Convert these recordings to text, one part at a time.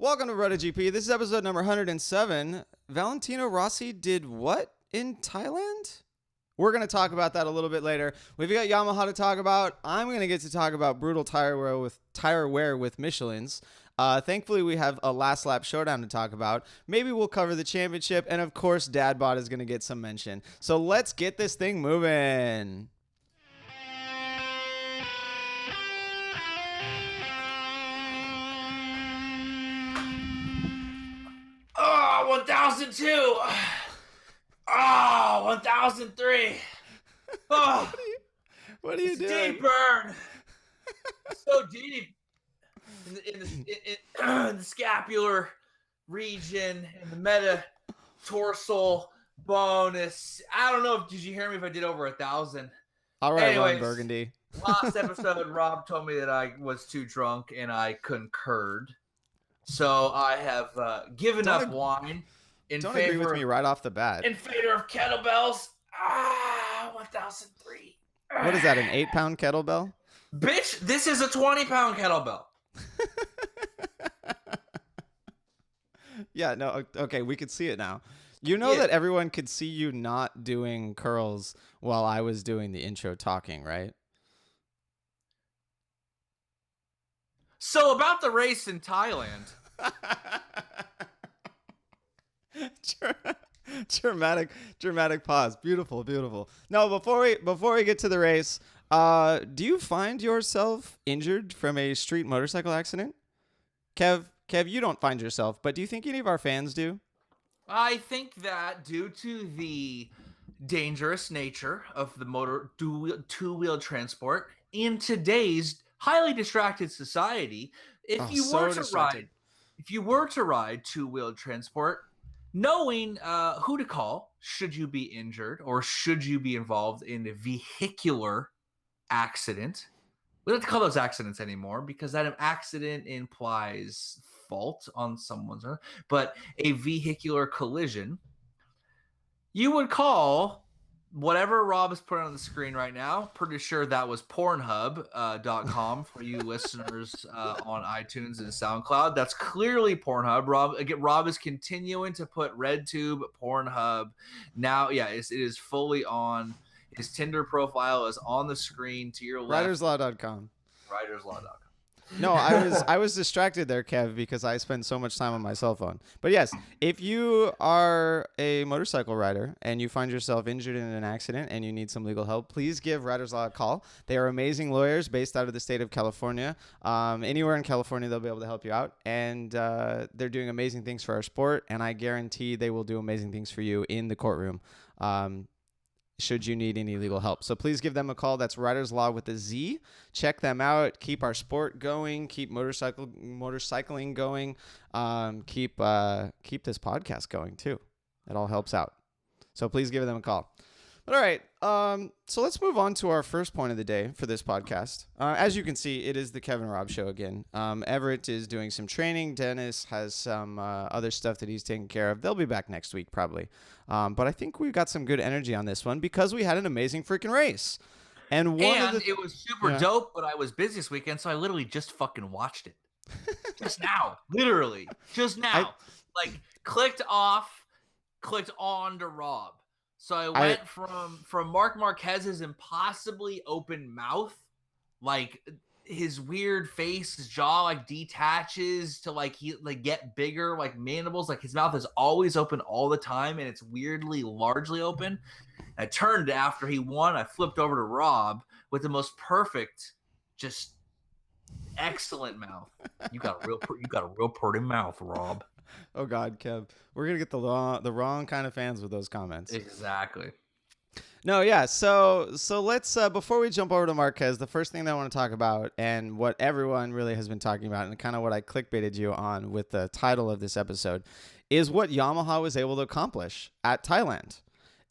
Welcome to BrotoGP. This is episode number 107. Valentino Rossi did what in Thailand? We're going to talk about that a little bit later. We've got Yamaha to talk about. I'm going to get to talk about brutal tire wear with Michelin's. Thankfully, we have a last lap showdown to talk about. Maybe we'll cover the championship. And of course, Dadbot is going to get some mention. So let's get this thing moving. Oh, 1002. Oh, 1003. Oh, what are you doing? Deep burn. So deep in the scapular region and the metatarsal bonus. I don't know. Did you hear me if I did over 1,000? All right, Ron Burgundy. Last episode, Rob told me that I was too drunk and I concurred. So I have given up wine in don't favor. Agree with me right off the bat. In favor of kettlebells. 1003. What is that? An 8-pound kettlebell? Bitch, this is a 20-pound kettlebell. Yeah, no, okay, we could see it now. You know that everyone could see you not doing curls while I was doing the intro talking, right? So about the race in Thailand. dramatic pause. Beautiful. No, before we get to the race, do you find yourself injured from a street motorcycle accident? Kev, you don't find yourself, but do you think any of our fans do? I think that due to the dangerous nature of the two-wheel transport in today's highly distracted society, if you were to ride two-wheel transport, knowing who to call should you be injured or should you be involved in a vehicular accident. We don't have to call those accidents anymore because that accident implies fault on someone's own, but a vehicular collision, you would call whatever Rob is putting on the screen right now. Pretty sure that was Pornhub.com for you listeners on iTunes and SoundCloud. That's clearly Pornhub. Rob is continuing to put RedTube, Pornhub. Now, it is fully on. His Tinder profile is on the screen to your left. Writerslaw.com. Writerslaw.com. No, I was distracted there, Kev, because I spend so much time on my cell phone. But yes, if you are a motorcycle rider and you find yourself injured in an accident and you need some legal help, please give Riders Law a call. They are amazing lawyers based out of the state of California. Anywhere in California, they'll be able to help you out. And they're doing amazing things for our sport, and I guarantee they will do amazing things for you in the courtroom. Should you need any legal help. So please give them a call. That's Riders Law with a Z. Check them out. Keep our sport going. Keep motorcycling going. Keep this podcast going too. It all helps out. So please give them a call. All right. So let's move on to our first point of the day for this podcast. As you can see, it is the Kevin Robb Show again. Everett is doing some training. Dennis has some other stuff that he's taking care of. They'll be back next week probably. But I think we've got some good energy on this one because we had an amazing freaking race. And it was super dope, but I was busy this weekend, so I literally just fucking watched it. Just now. Literally. Just now. Clicked on to Rob. So I went from Marc Marquez's impossibly open mouth, like his weird face, his jaw detaches to he get bigger, like mandibles, like his mouth is always open all the time and it's weirdly largely open. I turned after he won. I flipped over to Rob with the most perfect, just excellent mouth. You got a real pretty mouth, Rob. Oh God, Kev, we're gonna get the wrong kind of fans with those comments. Exactly. No, yeah. So let's before we jump over to Marquez, the first thing that I want to talk about, and what everyone really has been talking about, and kind of what I clickbaited you on with the title of this episode, is what Yamaha was able to accomplish at Thailand.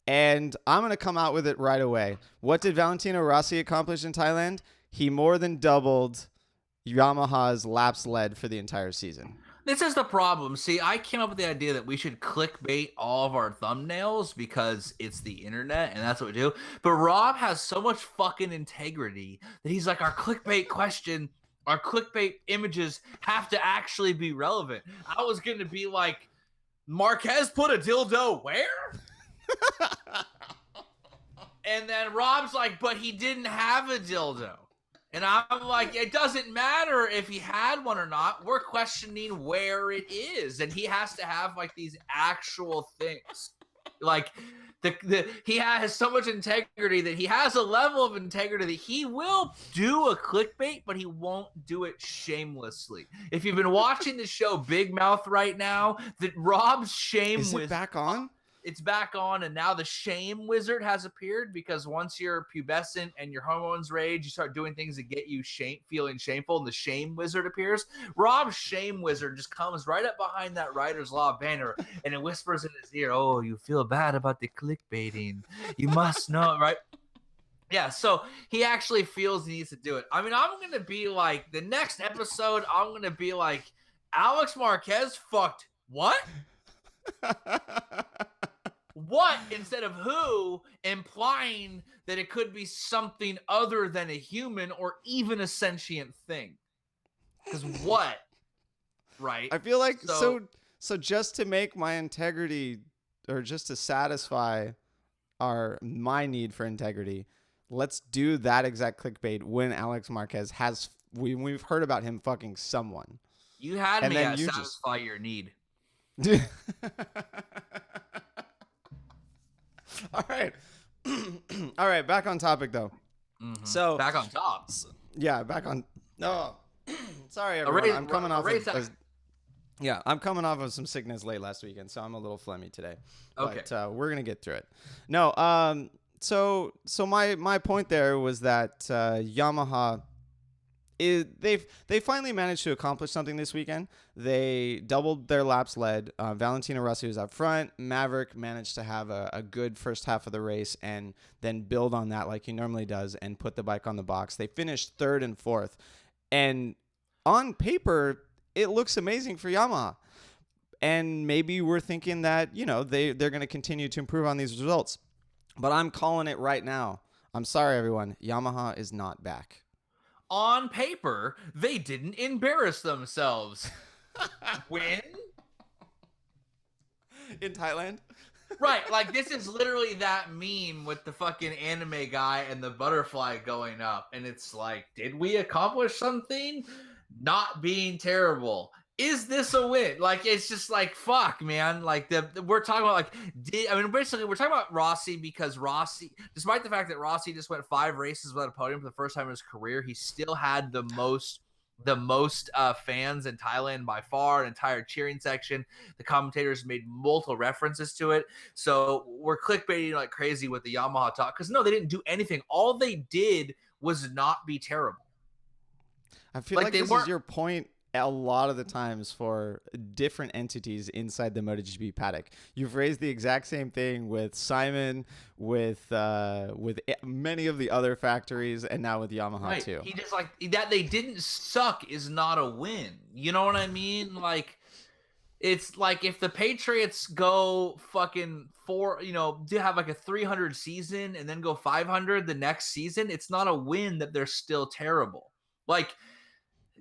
And I'm gonna come out with it right away. What did Valentino Rossi accomplish in Thailand? He more than doubled Yamaha's laps led for the entire season. This is the problem. See, I came up with the idea that we should clickbait all of our thumbnails because it's the internet and that's what we do. But Rob has so much fucking integrity that he's like, our clickbait question Our clickbait images have to actually be relevant. I was going to be like, Marquez put a dildo where? And then Rob's like, but he didn't have a dildo. And I'm like, it doesn't matter if he had one or not. We're questioning where it is. And he has to have like these actual things. Like he has so much integrity that he has a level of integrity that he will do a clickbait, but he won't do it shamelessly. If you've been watching the show Big Mouth right now, that Rob's shame is it back on? It's back on, and now the shame wizard has appeared, because once you're pubescent and your hormones rage, you start doing things that get you feeling shameful, and the shame wizard appears. Rob's shame wizard just comes right up behind that Writer's Law banner, and it whispers in his ear, oh, you feel bad about the clickbaiting. You must know, right? Yeah, so he actually feels he needs to do it. I mean, I'm going to be like, the next episode, I'm going to be like, Alex Marquez fucked what? What instead of who, implying that it could be something other than a human or even a sentient thing. Because what? Right? I feel like so just to make my integrity, or just to satisfy my need for integrity, let's do that exact clickbait when Alex Marquez we've heard about him fucking someone. You had me at satisfy your need. All right. All right, back on topic though. Mm-hmm. So back on top. Yeah, back on. No, sorry everyone. I'm coming off of some sickness late last weekend, so I'm a little phlegmy today. Okay. But we're gonna get through it. No. So my point there was that Yamaha they finally managed to accomplish something this weekend. They doubled their laps led. Valentino Rossi was up front. Maverick managed to have a good first half of the race and then build on that like he normally does and put the bike on the box. They finished third and fourth. And on paper, it looks amazing for Yamaha. And maybe we're thinking that, they're going to continue to improve on these results. But I'm calling it right now. I'm sorry, everyone. Yamaha is not back. On paper, they didn't embarrass themselves. When? In Thailand? Right, like this is literally that meme with the fucking anime guy and the butterfly going up. And it's like, did we accomplish something? Not being terrible. Is this a win? Like, it's just like, fuck, man. Like, we're talking about, like, basically, we're talking about Rossi because Rossi, despite the fact that Rossi just went 5 races without a podium for the first time in his career, he still had the most fans in Thailand by far, an entire cheering section. The commentators made multiple references to it. So we're clickbaiting like crazy with the Yamaha talk because, no, they didn't do anything. All they did was not be terrible. I feel like this is your point a lot of the times for different entities inside the MotoGP paddock. You've raised the exact same thing with Simon, with many of the other factories, and now with Yamaha too. He just like that they didn't suck is not a win. You know what I mean? Like, it's like if the Patriots go fucking do have like a 300 season and then go 500 the next season, it's not a win that they're still terrible. Like,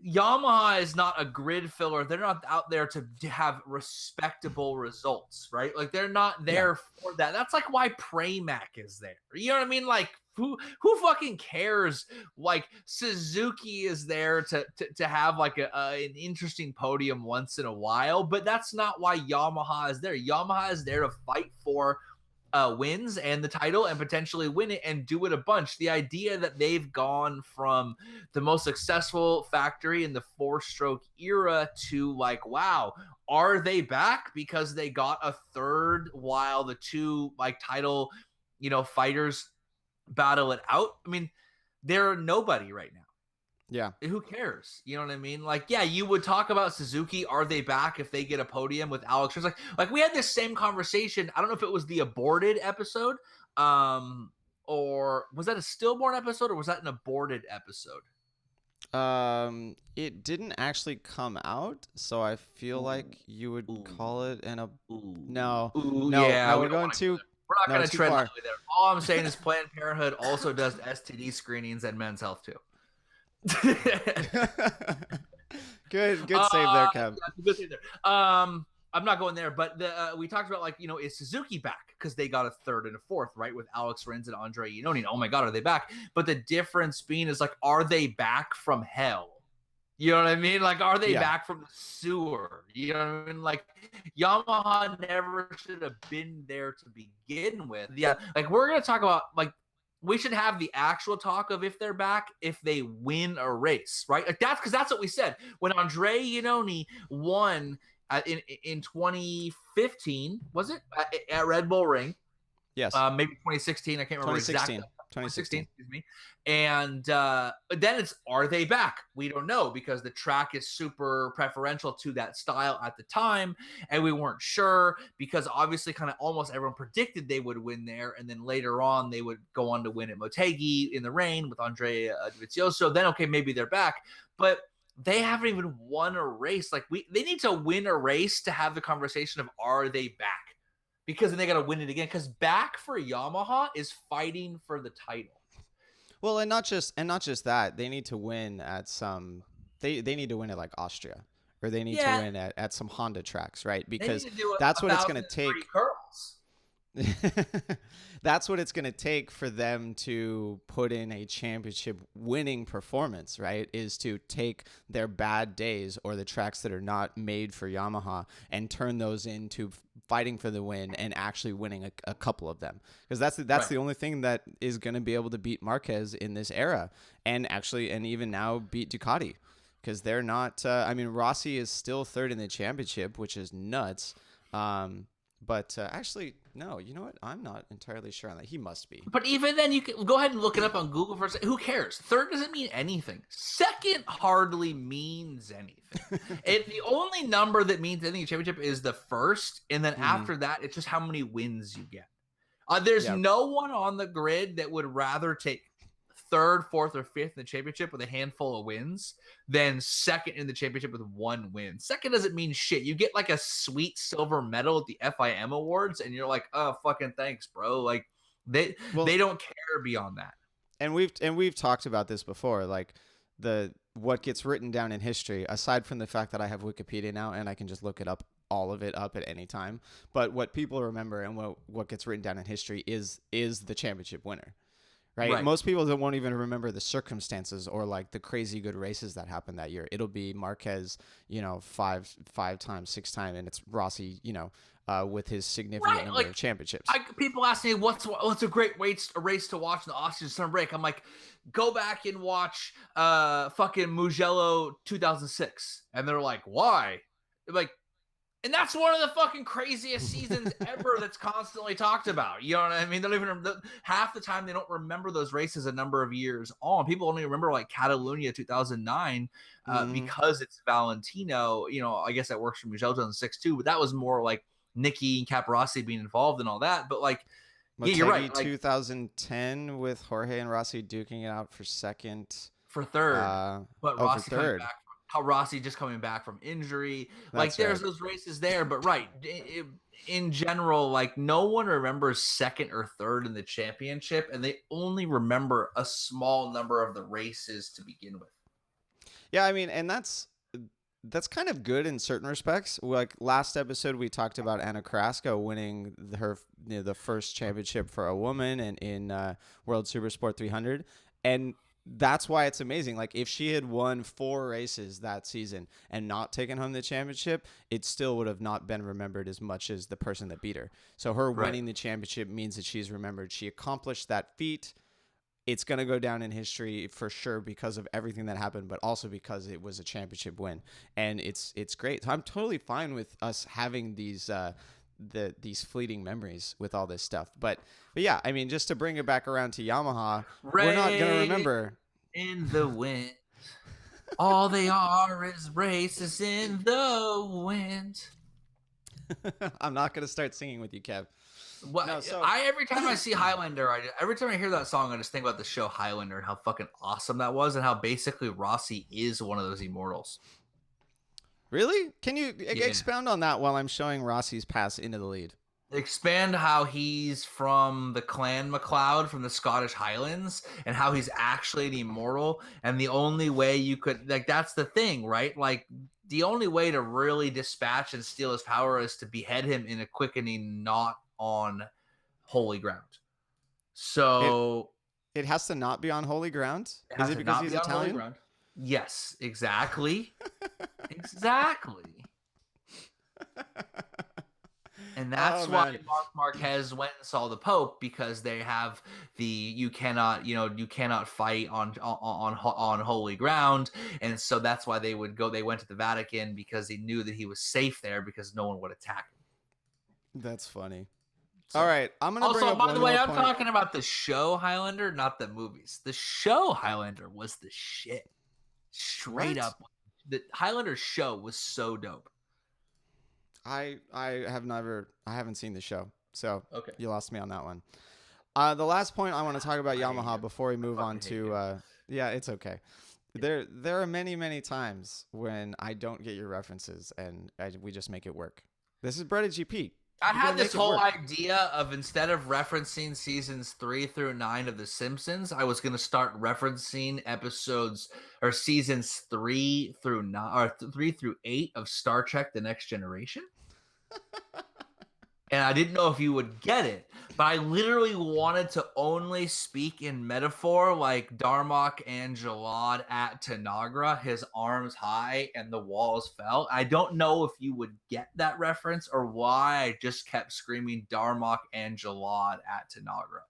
Yamaha is not a grid filler. They're not out there to have respectable results, right? Like, they're not there for that. That's like why Pramac is there. You know what I mean? Like, who fucking cares? Like, Suzuki is there to have like an interesting podium once in a while, but that's not why Yamaha is there. Yamaha is there to fight for wins and the title and potentially win it and do it a bunch. The idea that they've gone from the most successful factory in the 4-stroke era to like, wow, are they back because they got a third while the two like title, fighters battle it out? I mean, they're nobody right now. Yeah. Who cares? You know what I mean? Like, yeah, you would talk about Suzuki. Are they back if they get a podium with Alex? Like we had this same conversation. I don't know if it was the aborted episode, or was that a stillborn episode, or was that an aborted episode? It didn't actually come out, so I feel like you would call it an no. Yeah, we're not going to tread lightly there. All I'm saying is Planned Parenthood also does STD screenings and men's health too. Good save there, Kev. Yeah, good save there. I'm not going there, but we talked about, like, is Suzuki back? Because they got a third and a fourth, right, with Alex Rins and Andre Iannone. Oh my God, are they back? But the difference being is, like, are they back from hell? You know what I mean? Like, are they back from the sewer? You know what I mean? Like, Yamaha never should have been there to begin with. Yeah, like, we're gonna talk about, like, we should have the actual talk of if they're back, if they win a race, right? Like, that's what we said when Andre Iannone won in 2015, was it at Red Bull Ring? Yes. Maybe 2016. I can't remember 2016. exactly. 2016. Excuse me. And then it's, are they back? We don't know, because the track is super preferential to that style at the time, and we weren't sure, because obviously kind of almost everyone predicted they would win there, and then later on they would go on to win at Motegi in the rain with Andrea Dovizioso. Then okay, maybe they're back, but they haven't even won a race. Like, they need to win a race to have the conversation of, are they back? Because then they got to win it again. Because back for Yamaha is fighting for the title. Well, and not just that. They need to win at some. They need to win at, like, Austria, or they need to win at some Honda tracks, right? Because that's what it's going to take. That's what it's going to take for them to put in a championship winning performance, right? Is to take their bad days, or the tracks that are not made for Yamaha, and turn those into fighting for the win and actually winning a couple of them. Because that's the only thing that is going to be able to beat Marquez in this era, and even now beat Ducati, because they're not. I mean, Rossi is still third in the championship, which is nuts. But actually, no, you know what? I'm not entirely sure on that. He must be. But even then, you can go ahead and look it up on Google for a second. Who cares? Third doesn't mean anything. Second hardly means anything. The only number that means anything in championship is the first, and then after that, it's just how many wins you get. There's no one on the grid that would rather take third, fourth, or fifth in the championship with a handful of wins than second in the championship with one win. Second doesn't mean shit. You get like a sweet silver medal at the FIM Awards, and you're like, oh, fucking thanks, bro. Like, they don't care beyond that. And we've talked about this before. Like, what gets written down in history, aside from the fact that I have Wikipedia now and I can just look it up, all of it up at any time, but what people remember and what gets written down in history is the championship winner. Right? Most people won't even remember the circumstances or, like, the crazy good races that happened that year. It'll be Marquez, five times, 6 times, and it's Rossi, with his significant number of championships. People ask me what's a great race to watch in the Austrian summer break. I'm like, go back and watch fucking Mugello 2006, and they're like, why? They're like, and that's one of the fucking craziest seasons ever that's constantly talked about. You know what I mean? They don't even half the time they don't remember those races a number of years on. People only remember, like, Catalunya 2009 because it's Valentino. I guess that works for Mugello 2006 too, but that was more like Nicky and Caparossi being involved and all that. But, like, Motegi, you're right. Like, 2010 with Jorge and Rossi duking it out for third, but Rossi coming back. Rossi just coming back from injury. Like, there's those races there, but in general, like, no one remembers second or third in the championship, and they only remember a small number of the races to begin with. Yeah, I mean, and that's kind of good in certain respects. Like, last episode, we talked about Anna Carrasco winning the first championship for a woman in World Supersport 300, and that's why it's amazing. Like, if she had won 4 races that season and not taken home the championship, it still would have not been remembered as much as the person that beat her. So her winning the championship means that she's remembered. She accomplished that feat. It's going to go down in history for sure because of everything that happened, but also because it was a championship win. And it's great. So I'm totally fine with us having these fleeting memories with all this stuff. But yeah, I mean, just to bring it back around to Yamaha, we're not going to remember. In the wind. All they are is races in the wind. I'm not going to start singing with you, Kev. Well, no, every time I see Highlander, every time I hear that song, I just think about the show Highlander and how fucking awesome that was, and how basically Rossi is one of those immortals. Really? Can you expound on that while I'm showing Rossi's pass into the lead? expand how he's from the Clan MacLeod from the Scottish Highlands and how he's actually an immortal. And the only way you could, like, that's the thing, right? Like, the only way to really dispatch and steal his power is to behead him in a quickening, not on holy ground. It So it has to not be on holy ground. it Is has it to because not he's be on holy Italian? ground. Yes, exactly. Exactly. And Oh that's why man. Mark Marquez went and saw the Pope, because they have the you cannot fight on holy ground, and so that's why they would go. They went to the Vatican because they knew that he was safe there because no one would attack him. That's funny. All So, right, I'm gonna bring also, up by the one way, more I'm point. talking about the show Highlander, not the movies. The show Highlander was the shit. Straight What? up, the Highlander show was so dope. I haven't seen the show, so Okay, you lost me on that one. The last point I want to talk about I hate Yamaha you. before we I move on fucking hate to you. yeah, it's okay. Yeah. There are many times when I don't get your references and we just make it work. This is BrotoGP. I We're gonna had this make it whole work. idea of, instead of referencing seasons 3 through 9 of The Simpsons, I was going to start referencing episodes or seasons 3 through 9 or 3 through 8 of Star Trek: The Next Generation. And I didn't know if you would get it, but I literally wanted to only speak in metaphor, like Darmok and Jalad at Tanagra, his arms high and the walls fell. I don't know if you would get that reference or why I just kept screaming Darmok and Jalad at Tanagra.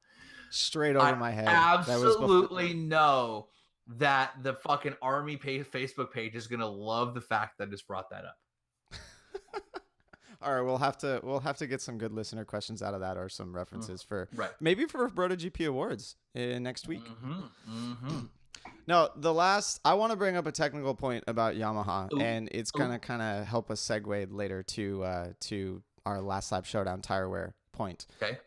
Straight over I my head. That was before. absolutely know that the fucking army Facebook page is going to love the fact that I just brought that up. All right, we'll have to get some good listener questions out of that or some references for Right. maybe for BrotoGP Awards next week. Mm-hmm. No, the last I want to bring up a technical point about Yamaha, Ooh. and it's Ooh. gonna kind of help us segue later to our last lap showdown tire wear point. Okay.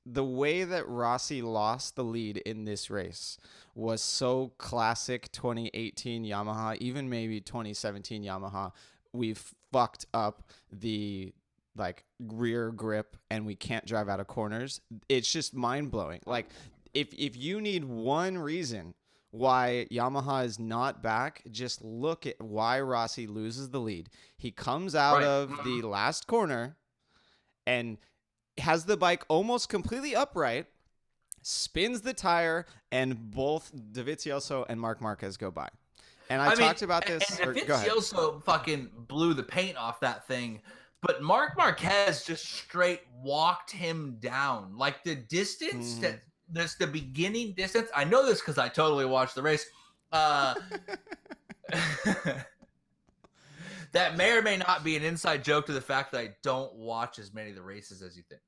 The way that Rossi lost the lead in this race was so classic 2018 Yamaha, even maybe 2017 Yamaha. We've fucked up the like rear grip and we can't drive out of corners. It's just mind blowing. Like if you need one reason why Yamaha is not back, just look at why Rossi loses the lead. He comes out Right. of the last corner and has the bike almost completely upright, spins the tire, and both Dovizioso and Marc Marquez go by. And I talked about this. And Go ahead. Vizioso fucking blew the paint off that thing, but Marc Marquez just straight walked him down. Like the distance Mm-hmm. that there's the beginning distance. I know this because I totally watched the race. That may or may not be an inside joke to the fact that I don't watch as many of the races as you think.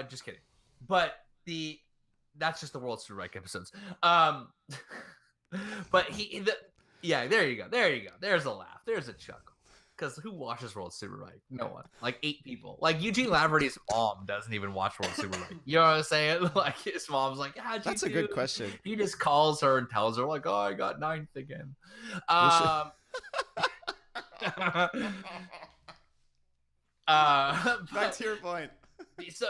Just kidding. But that's just the World Superbike episodes. But yeah, there you go. There's a laugh. There's a chuckle. Because who watches World Superbike? No one. Like 8 people. Like Eugene Laverty's mom doesn't even watch World Superbike. You know what I'm saying? Like his mom's like, how'd you That's do? a good question. He just calls her and tells her like, oh, I got 9th again. Back to your point. So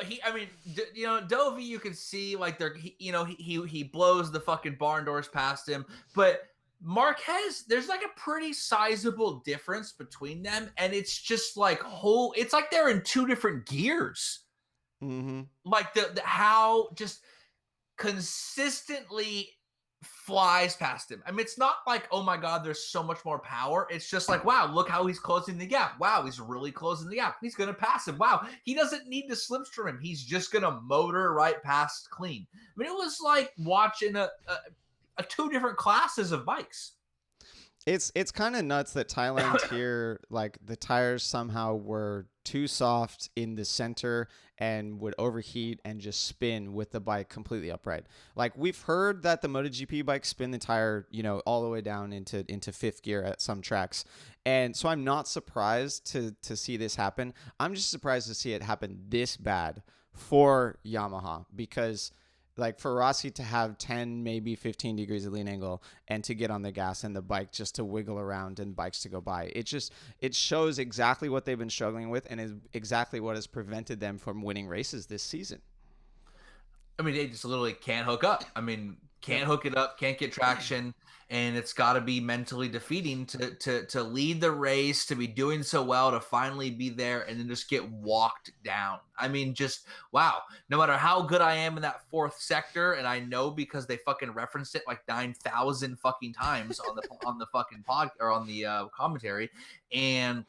Dovey, you can see like he blows the fucking barn doors past him, but Marquez, there's like a pretty sizable difference between them, and it's just like it's like they're in 2 different gears. Mm-hmm. Like the how just consistently flies past him. I mean, it's not like, oh my God, there's so much more power. It's just like, wow, look how he's closing the gap. Wow, he's really closing the gap. He's going to pass him. Wow, he doesn't need to slipstream him. He's just going to motor right past clean. I mean, it was like watching a 2 different classes of bikes. It's kind of nuts that Thailand here, like the tires somehow were too soft in the center and would overheat and just spin with the bike completely upright. Like we've heard that the MotoGP bikes spin the tire, all the way down into 5th gear at some tracks. And so I'm not surprised to see this happen. I'm just surprised to see it happen this bad for Yamaha because Like for Rossi to have 10, maybe 15 degrees of lean angle and to get on the gas and the bike just to wiggle around and bikes to go by. It shows exactly what they've been struggling with and is exactly what has prevented them from winning races this season. I mean, they just literally can't hook up. I mean, can't Yep. hook it up, can't get traction, and it's got to be mentally defeating to lead the race, to be doing so well, to finally be there, and then just get walked down. I mean, just wow. No matter how good I am in that fourth sector, and I know because they fucking referenced it like 9,000 fucking times on the fucking pod or on the commentary, and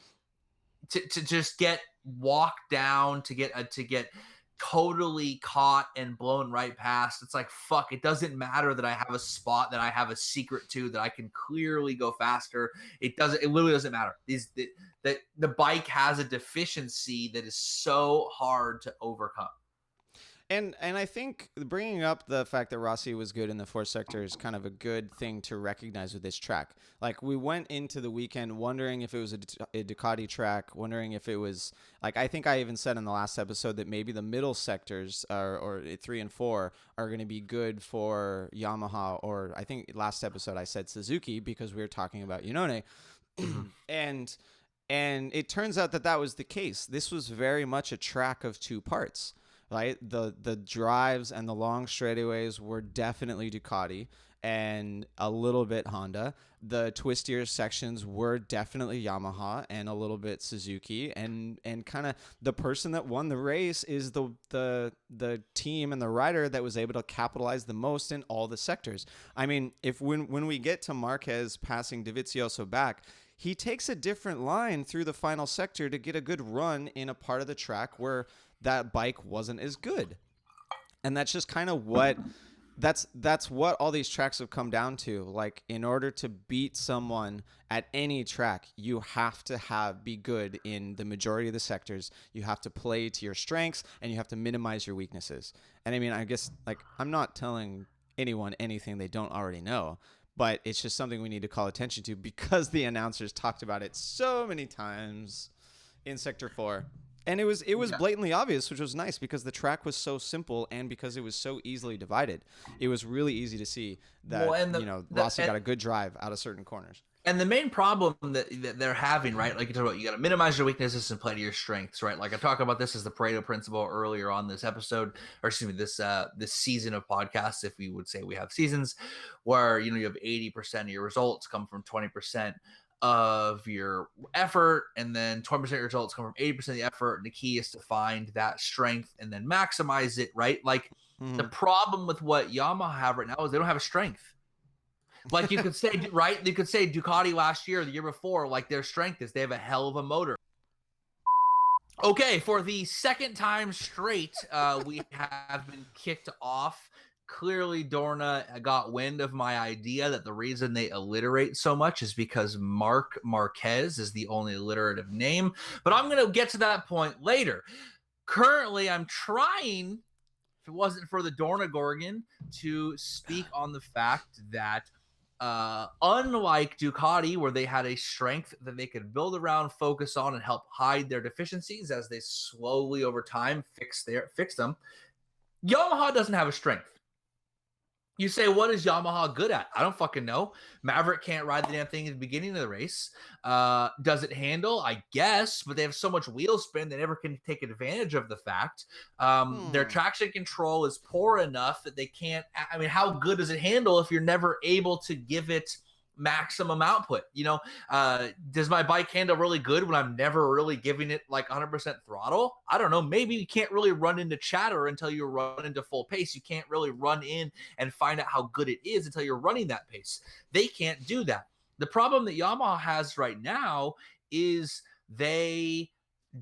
to just get walked down, to get totally caught and blown right past. It's like, fuck, it doesn't matter that I have a spot that I have a secret to, that I can clearly go faster. It literally doesn't matter. The bike has a deficiency that is so hard to overcome. And I think bringing up the fact that Rossi was good in the fourth sector is kind of a good thing to recognize with this track. Like we went into the weekend wondering if it was a Ducati track, wondering if it was like, I think I even said in the last episode that maybe the middle sectors or 3 and 4 are going to be good for Yamaha, or I think last episode I said Suzuki because we were talking about Yonone. and it turns out that that was the case. This was very much a track of two parts. Right, the drives and the long straightaways were definitely Ducati and a little bit Honda. The twistier sections were definitely Yamaha and a little bit Suzuki. And kind of the person that won the race is the team and the rider that was able to capitalize the most in all the sectors. I mean, if when we get to Marquez passing Dovizioso back, he takes a different line through the final sector to get a good run in a part of the track where that bike wasn't as good. And that's just kind of what that's what all these tracks have come down to. Like, in order to beat someone at any track, you have to be good in the majority of the sectors. You have to play to your strengths and you have to minimize your weaknesses. And I mean, I guess, like, I'm not telling anyone anything they don't already know, but it's just something we need to call attention to because the announcers talked about it so many times in Sector 4. And it was blatantly obvious, which was nice because the track was so simple and because it was so easily divided. It was really easy to see that, Rossi got a good drive out of certain corners. And the main problem that they're having, right? Like you talk about, you got to minimize your weaknesses and play to your strengths, right? Like I talked about this as the Pareto principle earlier on this episode, or excuse me, this season of podcasts, if we would say we have seasons, where you have 80% of your results come from 20% of your effort, and then 20% of your results come from 80% of the effort. And the key is to find that strength and then maximize it, right? Like the problem with what Yamaha have right now is they don't have a strength. Like you could say, right? You could say Ducati last year, the year before, like their strength is they have a hell of a motor. Okay, for the second time straight, we have been kicked off. Clearly, Dorna got wind of my idea that the reason they alliterate so much is because Marc Marquez is the only alliterative name. But I'm going to get to that point later. Currently, I'm trying, if it wasn't for the Dorna Gorgon, to speak on the fact that unlike Ducati, where they had a strength that they could build around, focus on, and help hide their deficiencies as they slowly over time fix them, Yamaha doesn't have a strength. You say, what is Yamaha good at? I don't fucking know. Maverick can't ride the damn thing at the beginning of the race. Does it handle? I guess, but they have so much wheel spin, they never can take advantage of the fact. Their traction control is poor enough that they can't. I mean, how good does it handle if you're never able to give it maximum output? Does my bike handle really good when I'm never really giving it like 100% throttle? I don't know. Maybe you can't really run into chatter until you run into full pace. You can't really run in and find out how good it is until you're running that pace. They can't do that. The problem that Yamaha has right now is they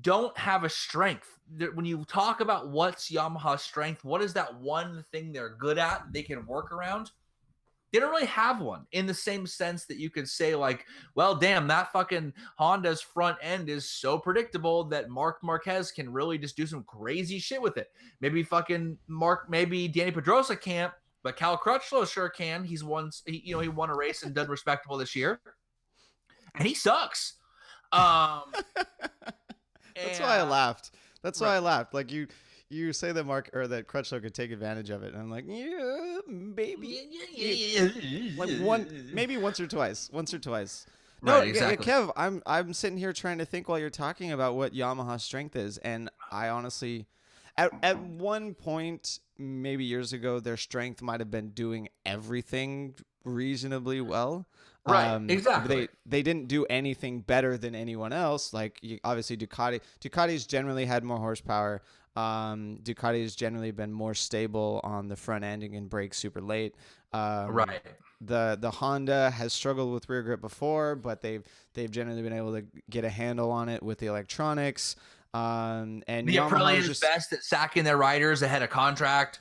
don't have a strength. When you talk about what's Yamaha's strength, what is that one thing they're good at they can work around? They don't really have one, in the same sense that you could say, like, well, damn, that fucking Honda's front end is so predictable that Marc Marquez can really just do some crazy shit with it. Maybe Danny Pedrosa can't, but Cal Crutchlow sure can. He won a race and done respectable this year, and he sucks. That's why I laughed. Why I laughed. Like you say that that Crutchlow could take advantage of it, and I'm like, yeah, maybe. Like maybe once or twice. Once or twice. No, Right, exactly. Kev, I'm sitting here trying to think while you're talking about what Yamaha's strength is, and I honestly, at one point, maybe years ago, their strength might have been doing everything reasonably well. Right, But exactly. they didn't do anything better than anyone else. Like obviously Ducati's generally had more horsepower. Ducati's generally been more stable on the front end and can brake super late. Um, Right. the Honda has struggled with rear grip before, but they've generally been able to get a handle on it with the electronics. And The Yamaha Aprilia is is just best at sacking their riders ahead of contract.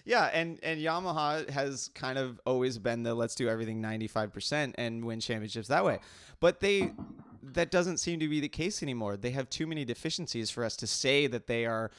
yeah, and Yamaha has kind of always been the let's do everything 95% and win championships that way. But that doesn't seem to be the case anymore. They have too many deficiencies for us to say that they are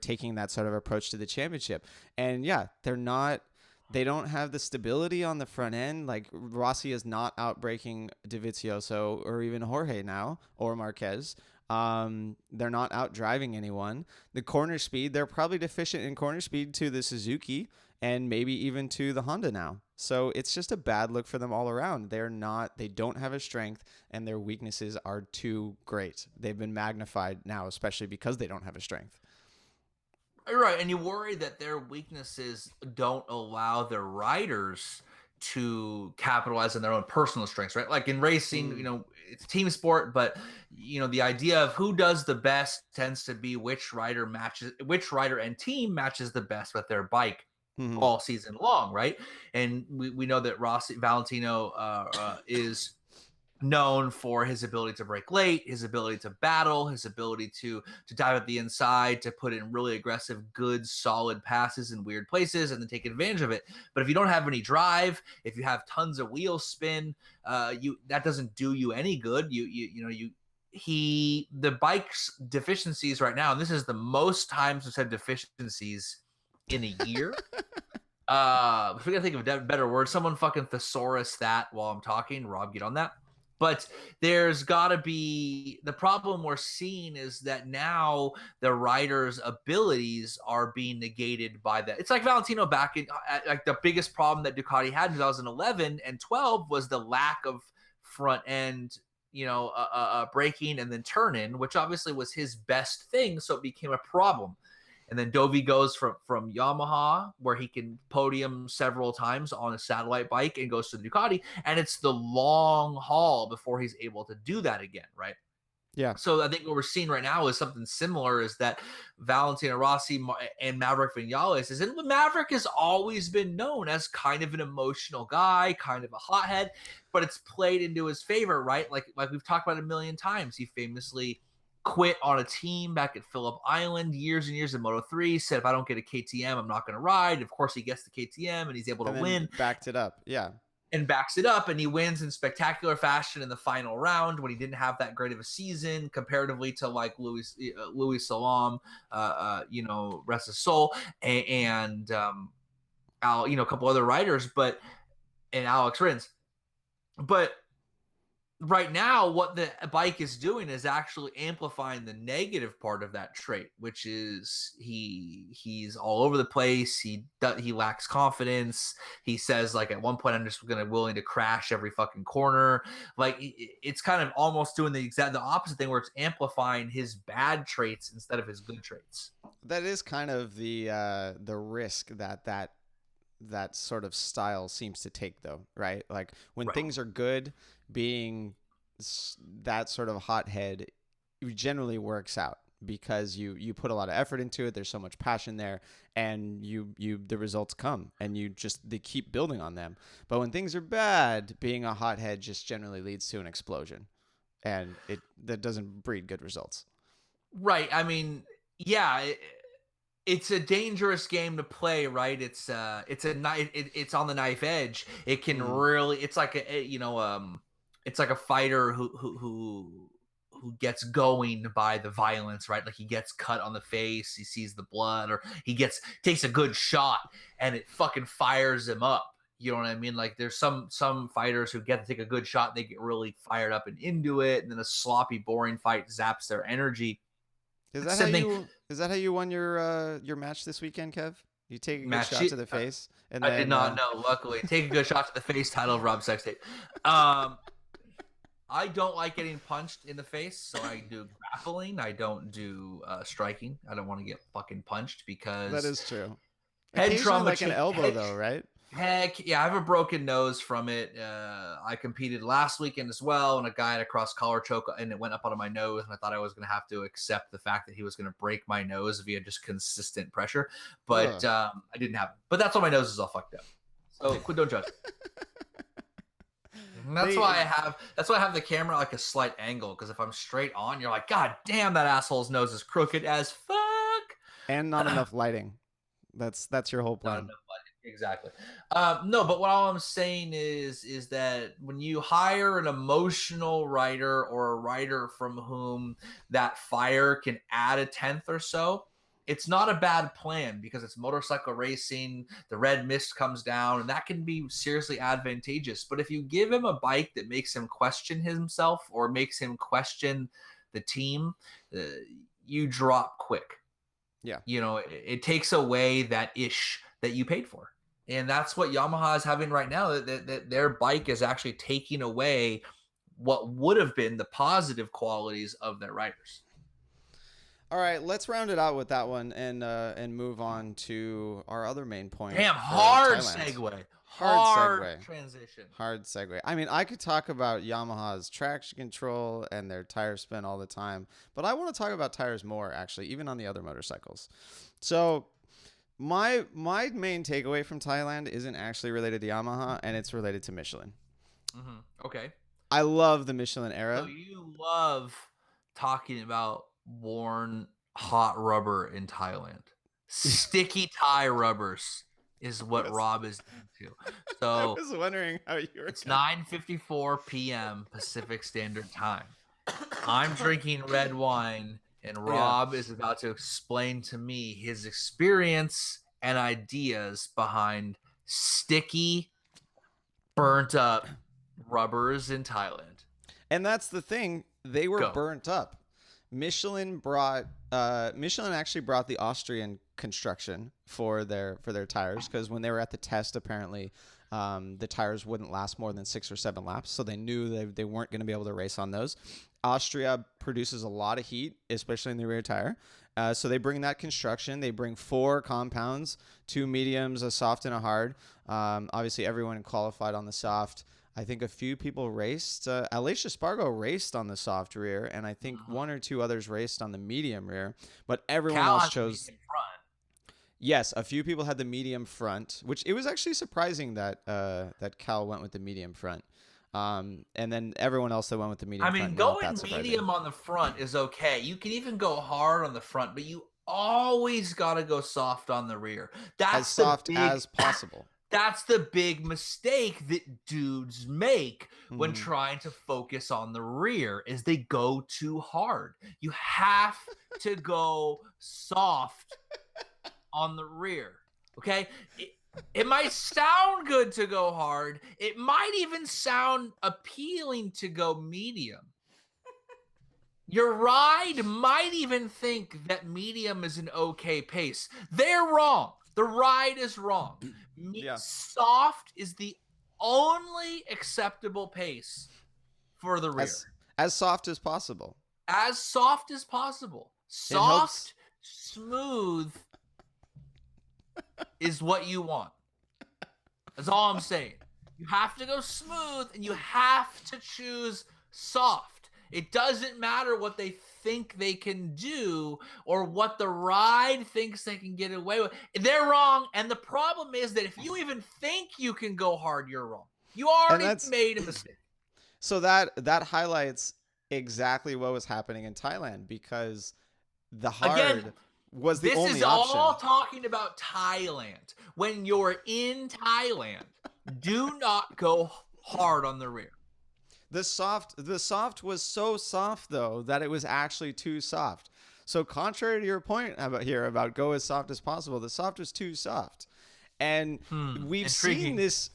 taking that sort of approach to the championship. And yeah, they don't have the stability on the front end. Like Rossi is not outbraking Dovizioso or even Jorge now or Marquez. They're not out driving anyone. The corner speed, they're probably deficient in corner speed to the Suzuki and maybe even to the Honda now. So it's just a bad look for them all around. They don't have a strength, and their weaknesses are too great. They've been magnified now, especially because they don't have a strength. Right, and you worry that their weaknesses don't allow their riders to capitalize on their own personal strengths, right? Like in racing, it's a team sport, but the idea of who does the best tends to be which rider and team matches the best with their bike Mm-hmm. all season long, right? And we know that Valentino is known for his ability to break late, his ability to battle, his ability to dive at the inside, to put in really aggressive, good, solid passes in weird places and then take advantage of it. But if you don't have any drive, if you have tons of wheel spin, that doesn't do you any good. The bike's deficiencies right now, and this is the most times we've said deficiencies in a year. If we gotta think of a better word, someone fucking thesaurus that while I'm talking. Rob, get on that. But there's got to be the problem we're seeing is that now the rider's abilities are being negated by that. It's like Valentino back in like the biggest problem that Ducati had in 2011 and 12 was the lack of front end, braking and then turn in, which obviously was his best thing. So it became a problem. And then Dovi goes from Yamaha, where he can podium several times on a satellite bike, and goes to the Ducati. And it's the long haul before he's able to do that again, right? Yeah. So I think what we're seeing right now is something similar, is that Valentino Rossi and Maverick Vinales is, and Maverick has always been known as kind of an emotional guy, kind of a hothead, but it's played into his favor, right? Like we've talked about a million times. He famously quit on a team back at Phillip Island years and years in Moto3, said, if I don't get a KTM, I'm not going to ride. Of course, he gets the KTM and he's able to And then win. backed it up. Yeah. And backs it up, and he wins in spectacular fashion in the final round when he didn't have that great of a season comparatively to like Louis Salam, rest his soul, and Al, a couple other riders, and Alex Rins. But right now, what the bike is doing is actually amplifying the negative part of that trait, which is he's all over the place. He lacks confidence. He says, like, at one point, I'm just willing to crash every fucking corner. Like, it's kind of almost doing the opposite thing, where it's amplifying his bad traits instead of his good traits. That is kind of the risk that sort of style seems to take, though, right? Like when Right. things are good, being that sort of hothead generally works out because you put a lot of effort into it. There's so much passion there, and the results come, and they keep building on them. But when things are bad, being a hothead just generally leads to an explosion, and that doesn't breed good results. Right. I mean, yeah. It's a dangerous game to play, right? It's on the knife edge. It can really, it's like it's like a fighter who gets going by the violence, right? Like he gets cut on the face, he sees the blood, or takes a good shot and it fucking fires him up. You know what I mean? Like there's some fighters who get to take a good shot, they get really fired up and into it, and then a sloppy, boring fight zaps their energy. Is That's that how the thing. you won your match this weekend, Kev? You take a good Match shot to the face, and I did then not know. Luckily, take a good shot to the face. Title of Rob Sex Tape. I don't like getting punched in the face, so I do grappling. I don't do striking. I don't want to get fucking punched that because is true. head Occasionally, trauma. like an elbow, though, right? Heck yeah, I have a broken nose from it. I competed last weekend as well, and a guy had a cross collar choke, and it went up onto my nose, and I thought I was going to have to accept the fact that he was going to break my nose via just consistent pressure, but I didn't have it. But that's why my nose is all fucked up. So don't judge. And that's why I have the camera like a slight angle, because if I'm straight on, you're like, God damn, that asshole's nose is crooked as fuck. And not enough lighting. That's your whole plan. Not enough lighting. Exactly. No, but what all I'm saying is that when you hire an emotional writer or a writer from whom that fire can add a tenth or so, it's not a bad plan because it's motorcycle racing. The red mist comes down, and that can be seriously advantageous. But if you give him a bike that makes him question himself or makes him question the team, you drop quick. Yeah. You know, it takes away that ish that you paid for. And that's what Yamaha is having right now, that their bike is actually taking away what would have been the positive qualities of their riders. All right, let's round it out with that one and move on to our other main point. Damn, hard Thailand. segue. Hard segue. Transition. Hard segue. I mean, I could talk about Yamaha's traction control and their tire spin all the time, but I want to talk about tires more, actually, even on the other motorcycles. So my main takeaway from Thailand isn't actually related to Yamaha, and it's related to Michelin. Mm-hmm. Okay. I love the Michelin-era. So you love talking about worn hot rubber in Thailand. Sticky tie rubbers is what Rob is into. So I was wondering how you were. It's 9:54 p.m. Pacific Standard Time. I'm drinking red wine, and Rob is about to explain to me his experience and ideas behind sticky, burnt up rubbers in Thailand. And that's the thing. They were burnt up. Michelin actually brought the Austrian construction for their tires, because when they were at the test, apparently the tires wouldn't last more than 6 or 7 laps, so they knew they weren't going to be able to race on those. Austria produces a lot of heat, especially in the rear tire. So they bring that construction. They bring 4 compounds, 2 mediums, a soft and a hard. Obviously, everyone qualified on the soft. I think a few people raced. Alicia Spargo raced on the soft rear, and I think 1 or 2 others raced on the medium rear. But everyone else chose. Yes, a few people had the medium front, which it was actually surprising that that Cal went with the medium front. And then everyone else that went with the medium front. I mean, going medium on the front is okay. You can even go hard on the front, but you always got to go soft on the rear. That's as soft as possible. That's the big mistake that dudes make when trying to focus on the rear, is they go too hard. You have to go soft on the rear, okay? It might sound good to go hard. It might even sound appealing to go medium. Your ride might even think that medium is an okay pace. They're wrong. The ride is wrong. Soft is the only acceptable pace for the rear. As soft as possible. As soft as possible. Soft, smooth is what you want. That's all I'm saying. You have to go smooth, and you have to choose soft. It doesn't matter what they think they can do or what the ride thinks they can get away with. They're wrong, and the problem is that if you even think you can go hard, you're wrong. You already made a mistake. So that highlights exactly what was happening in Thailand, because the hard was the only option. This is all talking about Thailand. When you're in Thailand, do not go hard on the rear. The soft was so soft, though, that it was actually too soft. So contrary to your point about go as soft as possible, the soft was too soft. And we've seen this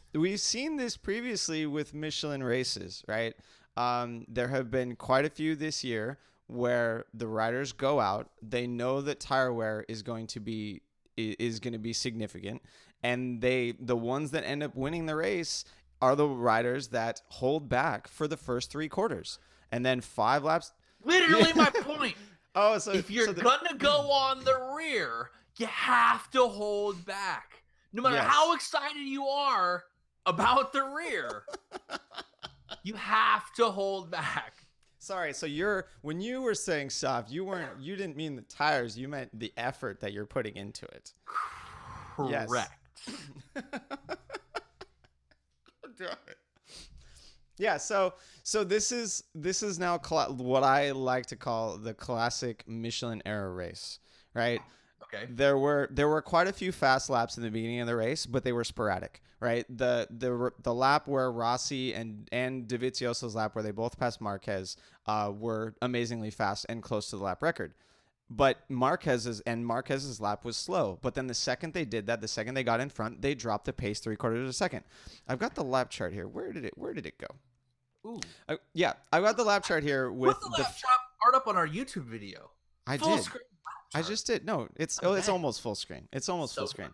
previously with Michelin races, right? There have been quite a few this year where the riders go out, they know that tire wear is going to be significant, and the ones that end up winning the race are the riders that hold back for the first 3 quarters, and then 5 laps. Literally my point. Oh, so if you're gonna go on the rear, you have to hold back. No matter how excited you are about the rear, you have to hold back. Sorry, so when you were saying soft, you didn't mean the tires, you meant the effort that you're putting into it. Correct. Yes. Yeah, so this is now what I like to call the classic Michelin-era race, right? Okay. There were quite a few fast laps in the beginning of the race, but they were sporadic, right? The lap where Rossi and Dovizioso's lap where they both passed Marquez were amazingly fast and close to the lap record. But Marquez's lap was slow. But then the second they did that, the second they got in front, they dropped the pace 3/4 of a second. I've got the lap chart here. Where did it go? Ooh. I've got the lap chart here with the lap chart up on our YouTube video. I Full did. Screen I just did. No, it's almost full screen. It's almost full screen.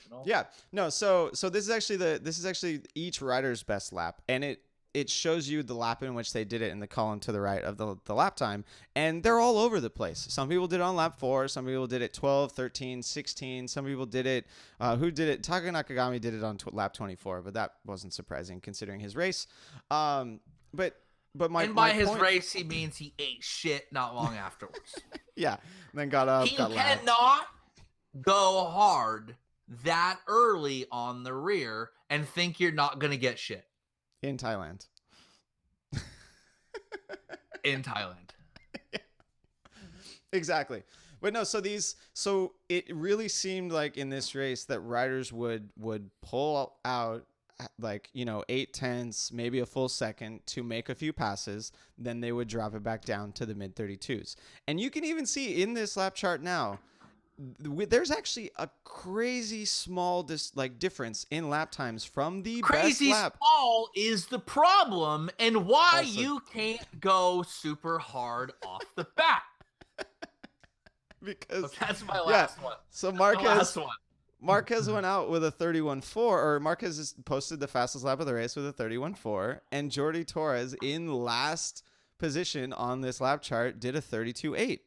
No. Yeah. No. So this is actually each rider's best lap, and it shows you the lap in which they did it in the column to the right of the lap time, and they're all over the place. Some people did it on lap 4, some people did it 12, 13, 16, some people did it who did it? Taka Nakagami did it on lap 24, but that wasn't surprising considering his race. But by his race he means he ate shit not long afterwards. Yeah, and then got up. He cannot go hard that early on the rear and think you're not gonna get shit. In Thailand. In Thailand. Exactly. But no, so it really seemed like in this race that riders would pull out 8/10, maybe a full second to make a few passes, then they would drop it back down to the mid 32s. And you can even see in this lap chart now, there's actually a crazy small difference in lap times from the best lap. Crazy small is the problem, and why you can't go super hard off the bat. Because that's my last one. So Marquez went out with a 31.4, or Marquez just posted the fastest lap of the race with a 31.4, and Jordi Torres in last position on this lap chart did a 32.8.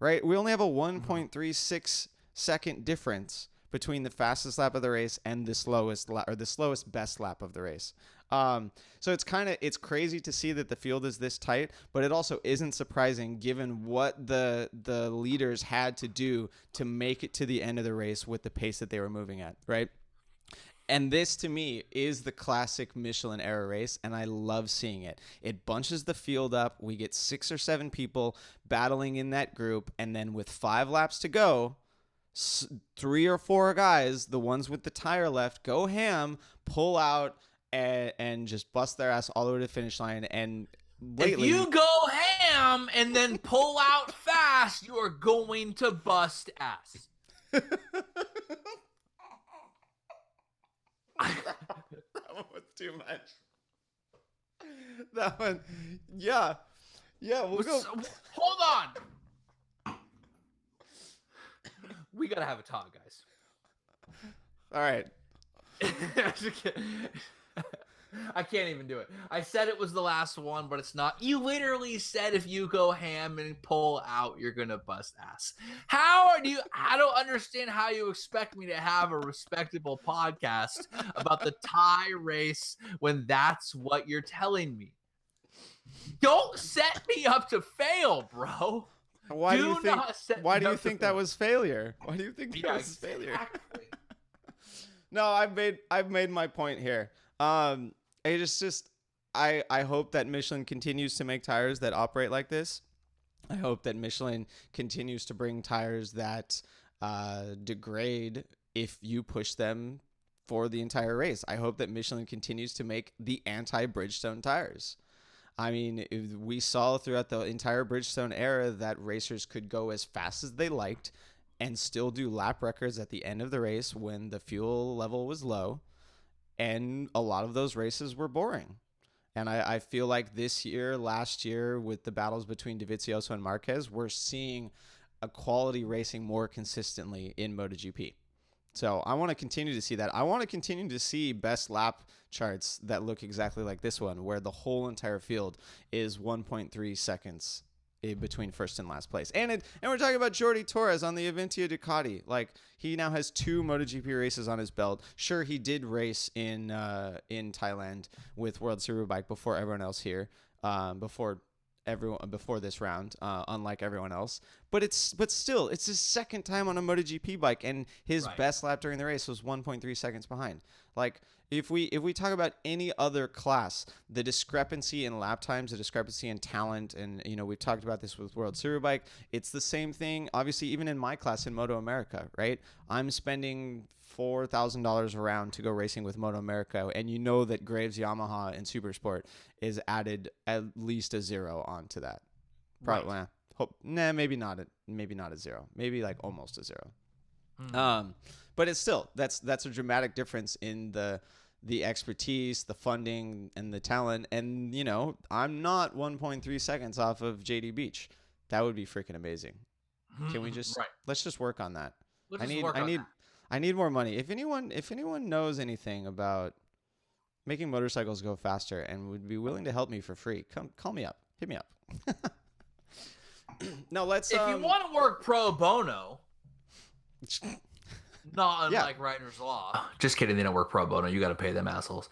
Right? We only have a 1.36 second difference between the fastest lap of the race and the slowest best lap of the race. So it's crazy to see that the field is this tight, but it also isn't surprising given what the leaders had to do to make it to the end of the race with the pace that they were moving at, right? And this, to me, is the classic Michelin-era race, and I love seeing it. It bunches the field up. We get 6 or 7 people battling in that group, and then with 5 laps to go, 3 or 4 guys, the ones with the tire left, go ham, pull out, and just bust their ass all the way to the finish line. And lately, if you go ham and then pull out fast, you are going to bust ass. That one was too much. That one, yeah, we'll go. Hold on. We gotta have a talk, guys. All right. I can't even do it. I said it was the last one, but it's not. You literally said if you go ham and pull out, you're gonna bust ass. I don't understand how you expect me to have a respectable podcast about the Thai race when that's what you're telling me. Don't set me up to fail, bro. Why do you think that was failure? Why do you think that was failure? No, I've made my point here. I hope that Michelin continues to make tires that operate like this. I hope that Michelin continues to bring tires that degrade if you push them for the entire race. I hope that Michelin continues to make the anti-Bridgestone tires. I mean, we saw throughout the entire Bridgestone era that racers could go as fast as they liked and still do lap records at the end of the race when the fuel level was low. And a lot of those races were boring. And I feel like this year, last year, with the battles between Dovizioso and Marquez, we're seeing a quality racing more consistently in MotoGP. So I want to continue to see that. I want to continue to see best lap charts that look exactly like this one, where the whole entire field is 1.3 seconds between first and last place. And we're talking about Jordi Torres on the Aventia Ducati. Like, he now has 2 MotoGP races on his belt. Sure, he did race in Thailand with World Superbike before everyone else here, before this round, unlike everyone else. But still, it's his second time on a MotoGP bike, and his best lap during the race was 1.3 seconds behind. Like, if we talk about any other class, the discrepancy in lap times, the discrepancy in talent, and we've talked about this with World Superbike. It's the same thing, obviously, even in my class in Moto America, right? I'm spending $4,000 a round to go racing with Moto America, and you know that Graves Yamaha and Supersport is added at least a 0 onto that. Probably, maybe not a 0, maybe like almost a 0. But it's still that's a dramatic difference in the expertise, the funding, and the talent. And I'm not 1.3 seconds off of JD Beach. That would be freaking amazing. Can we just let's just work on that? I need more money. If anyone knows anything about making motorcycles go faster and would be willing to help me for free, come call me up. Hit me up. No, let's. If you want to work pro bono, not unlike Reiter's Law. Just kidding. They don't work pro bono. You got to pay them assholes.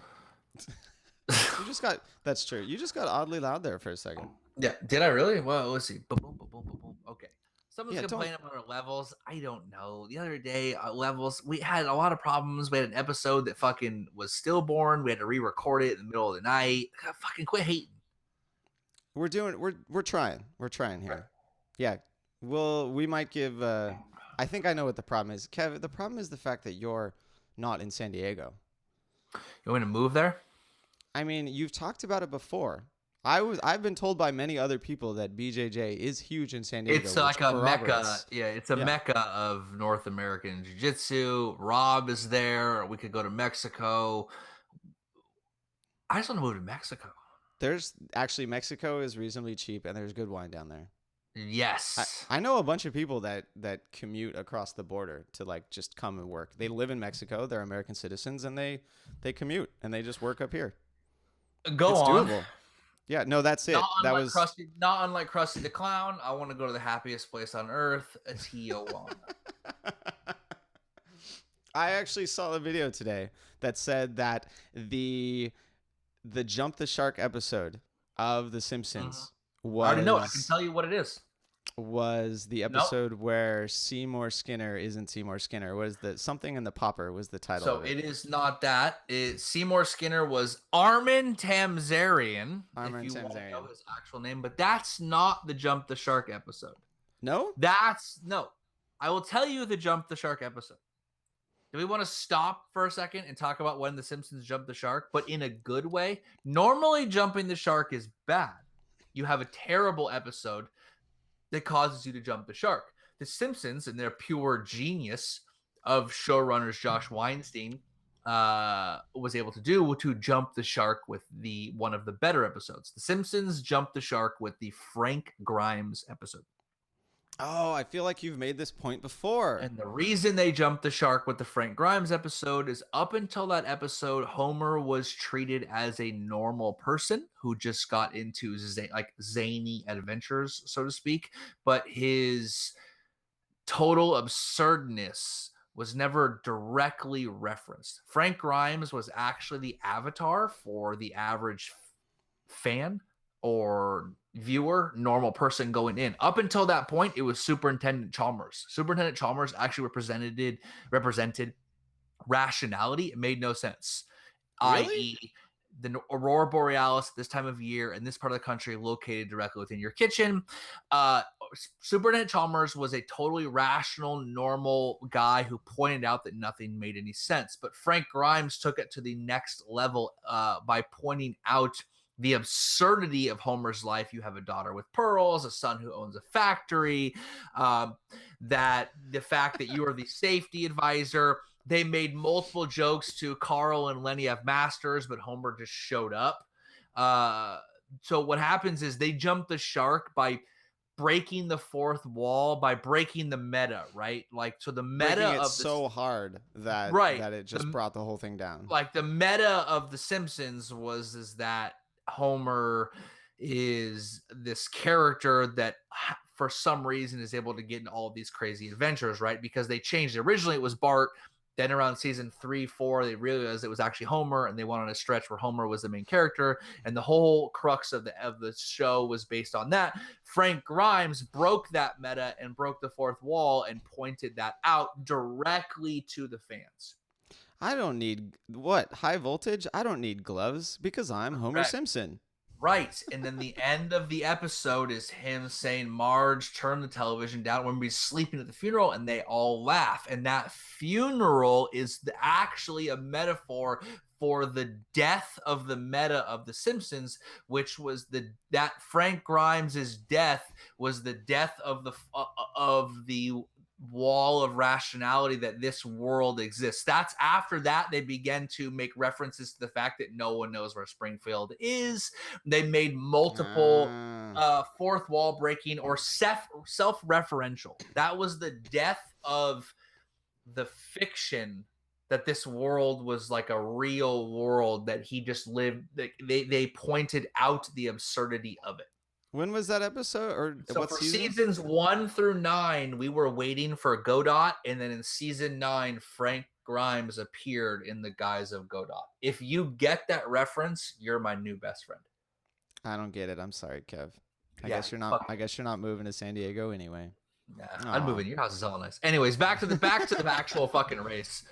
That's true. You just got oddly loud there for a second. Yeah. Did I really? Well, let's see. Boom, boom, boom, boom, boom, boom. Okay. Someone's complaining about our levels. I don't know. The other day, levels, we had a lot of problems. We had an episode that fucking was stillborn. We had to re-record it in the middle of the night. God, fucking quit hating. We're trying. We're trying here. Right. Yeah. We might give. I think I know what the problem is, Kev. The problem is the fact that you're not in San Diego. You want to move there? I mean, you've talked about it before. I've been told by many other people that BJJ is huge in San Diego. It's like a mecca. Yeah, it's a mecca of North American jiu-jitsu. Rob is there. We could go to Mexico. I just want to move to Mexico. There's actually, Mexico is reasonably cheap, and there's good wine down there. Yes. I know a bunch of people that commute across the border to like just come and work. They live in Mexico. They're American citizens, and they commute and they just work up here. It's doable. Yeah, no, that's it. Not unlike Krusty the Clown. I want to go to the happiest place on earth, Tijuana. I actually saw a video today that said that the Jump the Shark episode of The Simpsons was... I already know it. I can tell you what it is. Was the episode where Seymour Skinner isn't Seymour Skinner. Was the Something in the Popper was the title of it. So it is not that. Seymour Skinner was Armin Tamzarian. If you want to know his actual name. But that's not the Jump the Shark episode. No? No. I will tell you the Jump the Shark episode. Do we want to stop for a second and talk about when the Simpsons jumped the shark, but in a good way? Normally, jumping the shark is bad. You have a terrible episode that causes you to jump the shark. The Simpsons, in their pure genius of showrunners Josh Weinstein, was able to jump the shark with one of the better episodes. The Simpsons jumped the shark with the Frank Grimes episode. Oh, I feel like you've made this point before. And the reason they jumped the shark with the Frank Grimes episode is up until that episode, Homer was treated as a normal person who just got into zany adventures, so to speak. But his total absurdness was never directly referenced. Frank Grimes was actually the avatar for the average fan or viewer, normal person going in. Up until that point, it was Superintendent Chalmers. Superintendent Chalmers actually represented rationality. It made no sense. Really? I.e., the Aurora Borealis at this time of year in this part of the country located directly within your kitchen. Superintendent Chalmers was a totally rational, normal guy who pointed out that nothing made any sense. But Frank Grimes took it to the next level by pointing out the absurdity of Homer's life. You have a daughter with pearls, a son who owns a factory, that the fact that you are the safety advisor. They made multiple jokes to Carl and Lenny F. Masters, but Homer just showed up. So what happens is they jump the shark by breaking the fourth wall, by breaking the meta, right? Like, so the meta Breaking it of this, so hard that right? that it just brought the whole thing down. Like the meta of The Simpsons is that Homer is this character that for some reason is able to get in all of these crazy adventures, right? Because they changed it. Originally it was Bart. Then around season 3, 4, they realized it was actually Homer, and they went on a stretch where Homer was the main character, and the whole crux of the show was based on that. Frank Grimes broke that meta and broke the fourth wall and pointed that out directly to the fans. I don't need high voltage. I don't need gloves because I'm Homer Simpson. Right. And then the end of the episode is him saying, Marge, turn the television down when we're sleeping at the funeral, and they all laugh. And that funeral is actually a metaphor for the death of the meta of The Simpsons, which was that Frank Grimes' death was the death of the wall of rationality that this world exists. That's after that they began to make references to the fact that no one knows where Springfield is. They made multiple fourth wall breaking or self-referential. That was the death of the fiction that this world was like a real world that he just lived. They pointed out the absurdity of it. When was that episode? Or so what for season? Seasons 1 through 9, we were waiting for Godot, and then in season 9, Frank Grimes appeared in the guise of Godot. If you get that reference, you're my new best friend. I don't get it. I'm sorry, Kev. I guess you're not. I guess you're not moving to San Diego anyway. Nah, I'm moving. Your house is all nice. Anyways, back to the actual fucking race.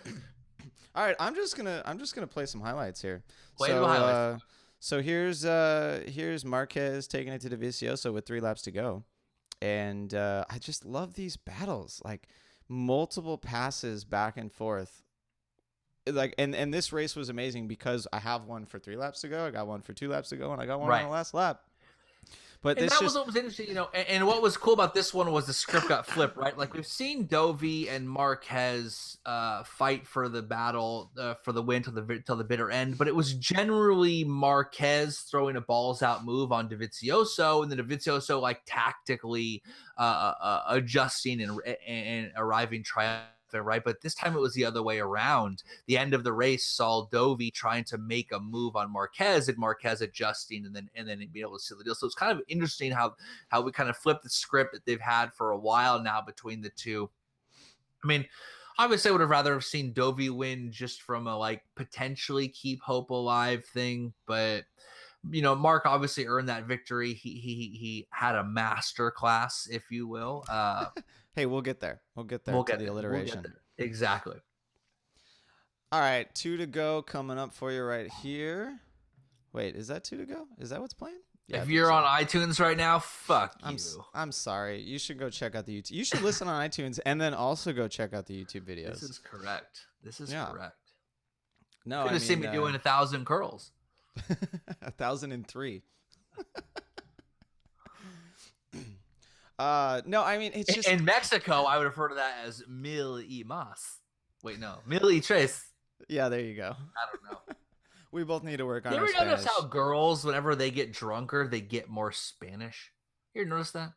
All right, I'm just gonna play some highlights here. Play the highlights. So here's Marquez taking it to Dovizioso with 3 laps to go, and I just love these battles, like multiple passes back and forth. Like and this race was amazing because I have one for 3 laps to go, I got one for 2 laps to go, and I got one on the last lap. But and that was what was interesting, you know. And what was cool about this one was the script got flipped, right? Like we've seen Dovey and Marquez fight for the battle for the win till the bitter end, but it was generally Marquez throwing a balls out move on Dovizioso, and then Dovizioso like tactically adjusting and arriving triumphant. Right, but this time it was the other way around. The end of the race saw Dovey trying to make a move on Marquez, and Marquez adjusting, and then being able to seal the deal. So it's kind of interesting how we kind of flipped the script that they've had for a while now between the two. I mean, obviously, I would have rather have seen Dovey win just from a like potentially keep hope alive thing, but you know, Mark obviously earned that victory. He had a master class, if you will. Hey, we'll get there. We'll get there to the alliteration. Exactly. All right, 2 to go coming up for you right here. Wait, is that 2 to go? Is that what's playing? Yeah, if you're on iTunes right now, fuck you. I'm sorry. You should go check out the YouTube. You should listen on iTunes and then also go check out the YouTube videos. This is correct. Correct. No, could have seen me doing 1,000 curls. 1,003. No, I mean it's just in Mexico. I would refer to that as mil y más. Wait, no, mil y tres. Yeah, there you go. I don't know. We both need to work on. You ever notice how girls, whenever they get drunker, they get more Spanish? You ever notice that?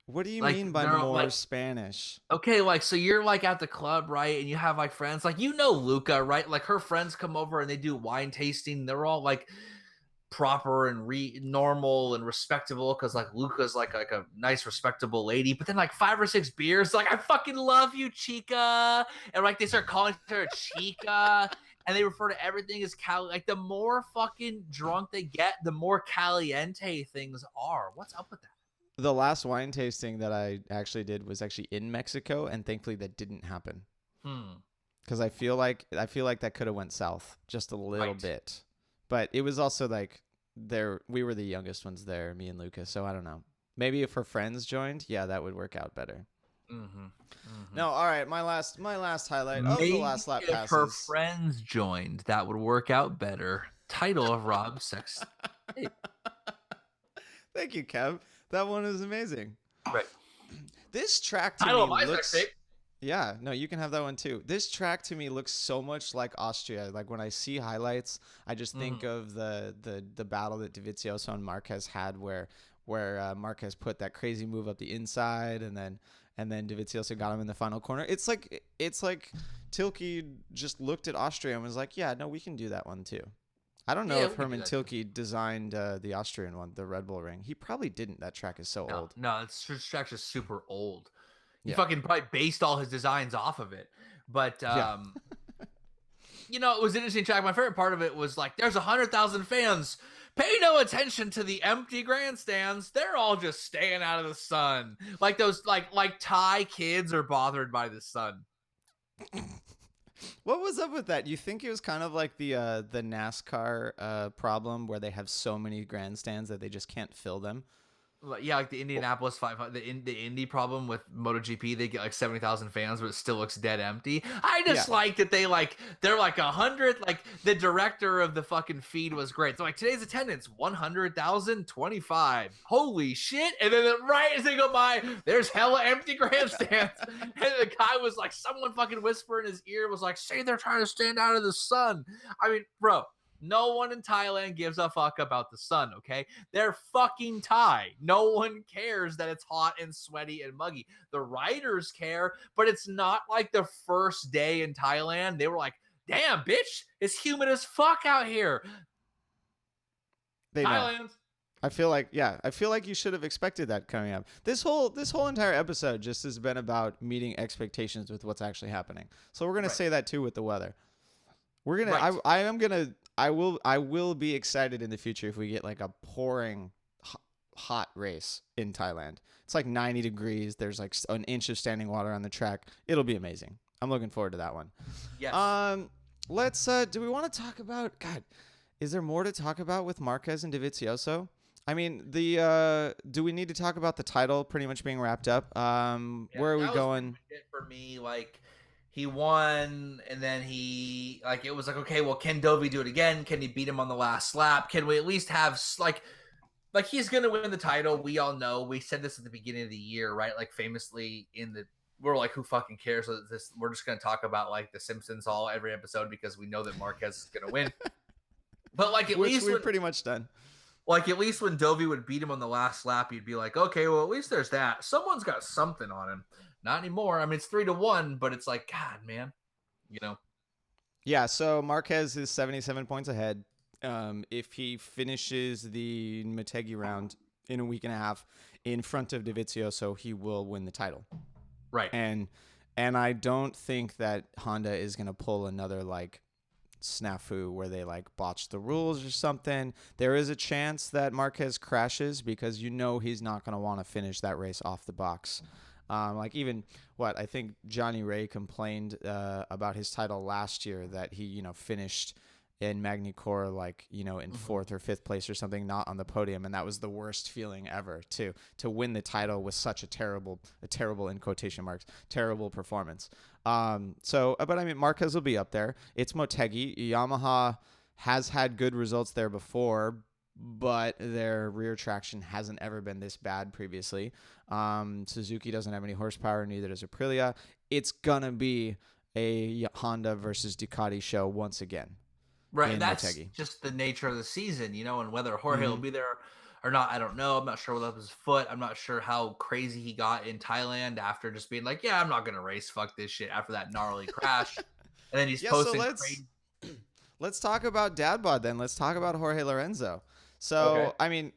What do you mean by more Spanish? Okay, like so you're like at the club, right? And you have like friends, like you know Luca, right? Like her friends come over and they do wine tasting. They're all like proper and normal and respectable because like Luca's like a nice respectable lady, but then like 5 or 6 beers, like I fucking love you, chica, and like they start calling her chica, and they refer to everything as like the more fucking drunk they get, the more caliente things are. What's up with that? The last wine tasting that I actually did was actually in Mexico, and thankfully that didn't happen. Because I feel like that could have went south just a little bit. But it was also like we were the youngest ones there, me and Lucas. So I don't know. Maybe if her friends joined, yeah, that would work out better. No, all right. My last highlight of the last lap passes. If her friends joined, that would work out better. Title of Rob Sex. Hey. Thank you, Kev. That one is amazing. Right. This track to me looks. Yeah, no, you can have that one too. This track to me looks so much like Austria. Like when I see highlights, I just think Mhm. of the battle that Dovizioso and Marquez had, where Marquez put that crazy move up the inside, and then Dovizioso got him in the final corner. It's like Tilke just looked at Austria and was like, yeah, no, we can do that one too. I don't know Yeah, if we could do Herman that too. Tilke designed the Austrian one, the Red Bull Ring. He probably didn't. That track is so No, old. no, it's just actually super old. He Yeah, fucking probably based all his designs off of it. But yeah. it was an interesting track. My favorite part of it was like, there's 100,000 fans. Pay no attention to the empty grandstands. They're all just staying out of the sun. Like those, like Thai kids are bothered by the sun. What was up with that? You think it was kind of like the NASCAR problem where they have so many grandstands that they just can't fill them? Yeah, like the Indianapolis 500, the Indy problem with MotoGP, they get like 70,000 fans, but it still looks dead empty. I Yeah, just like that they're like 100. Like the director of the fucking feed was great. So like today's attendance 100,025. Holy shit! And then right as they go by, there's hella empty grandstands, and the guy was like, someone fucking whisper in his ear was like, say they're trying to stand out of the sun. I mean, bro. No one in Thailand gives a fuck about the sun, okay? They're fucking Thai. No one cares that it's hot and sweaty and muggy. The riders care, but it's not like the first day in Thailand. They were like, damn, bitch, it's humid as fuck out here. they know. Thailand. I feel like you should have expected that coming up. This whole entire episode just has been about meeting expectations with what's actually happening. So we're gonna Right. say that too with the weather. We're gonna Right. I am gonna I will be excited in the future if we get like a pouring hot race in Thailand. It's like 90 degrees. There's like an inch of standing water on the track. It'll be amazing. I'm looking forward to that one. Yes. Um, let's. Do we want to talk about? God, is there more to talk about with Marquez and Dovizioso? I mean, do we need to talk about the title pretty much being wrapped up? Yeah, Where are we that was pretty going? much it for me. Like, he won, and then he like it was like, okay, well, can Dovey do it again? Can he beat him on the last lap? Can we at least have like he's gonna win the title? We all know. We said this at the beginning of the year, right? Like famously in the we're like, who fucking cares? This we're just gonna talk about like the Simpsons all every episode because we know that Marquez is gonna win. But Which we've pretty much done. at least when Dovey would beat him on the last lap, you'd be like, okay, well, at least there's that. Someone's got something on him. Not anymore. I mean, it's 3-1, but it's like, God, man, you know. Yeah, so Marquez is 77 points ahead. If he finishes the Motegi round in a week and a half in front of Dovizioso, he will win the title. Right. And I don't think that Honda is gonna pull another like snafu where they like botch the rules or something. There is a chance that Marquez crashes because he's not gonna want to finish that race off the box. Like even what I think Johnny Ray complained about his title last year that he finished in Magny-Cours like in fourth or fifth place or something, not on the podium, and that was the worst feeling ever to win the title with such a terrible in quotation marks terrible performance. But I mean Marquez will be up there. It's Motegi. Yamaha has had good results there before, but their rear traction hasn't ever been this bad previously. Suzuki doesn't have any horsepower, neither does Aprilia. It's gonna be a Honda versus Ducati show once again Right. in That's Motegi. just the nature of the season, and whether Jorge will Mm-hmm. be there or not, I don't know. I'm not sure what up his foot. I'm not sure how crazy he got in Thailand after just being like, yeah, I'm not going to race. Fuck this shit after that gnarly crash. And then he's Yeah, so posting let's crazy. let's talk about Dad Bod then. Let's talk about Jorge Lorenzo. Okay. So I mean,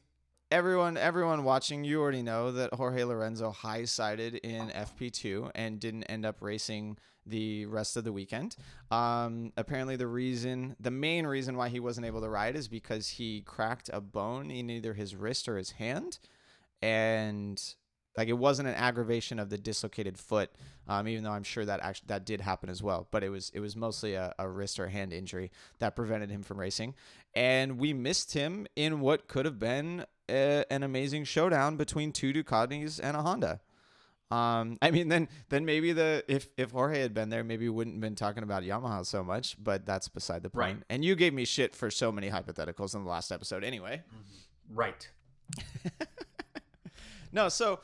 everyone watching, you already know that Jorge Lorenzo high sided in FP2 and didn't end up racing the rest of the weekend. Apparently the main reason why he wasn't able to ride is because he cracked a bone in either his wrist or his hand, and like it wasn't an aggravation of the dislocated foot, even though I'm sure that did happen as well. But it was mostly a wrist or hand injury that prevented him from racing, and we missed him in what could have been an amazing showdown between two Ducatis and a Honda. I mean, then maybe if Jorge had been there, maybe we wouldn't have been talking about Yamaha so much. But that's beside the Right. point. And you gave me shit for so many hypotheticals in the last episode, anyway. Right. No, so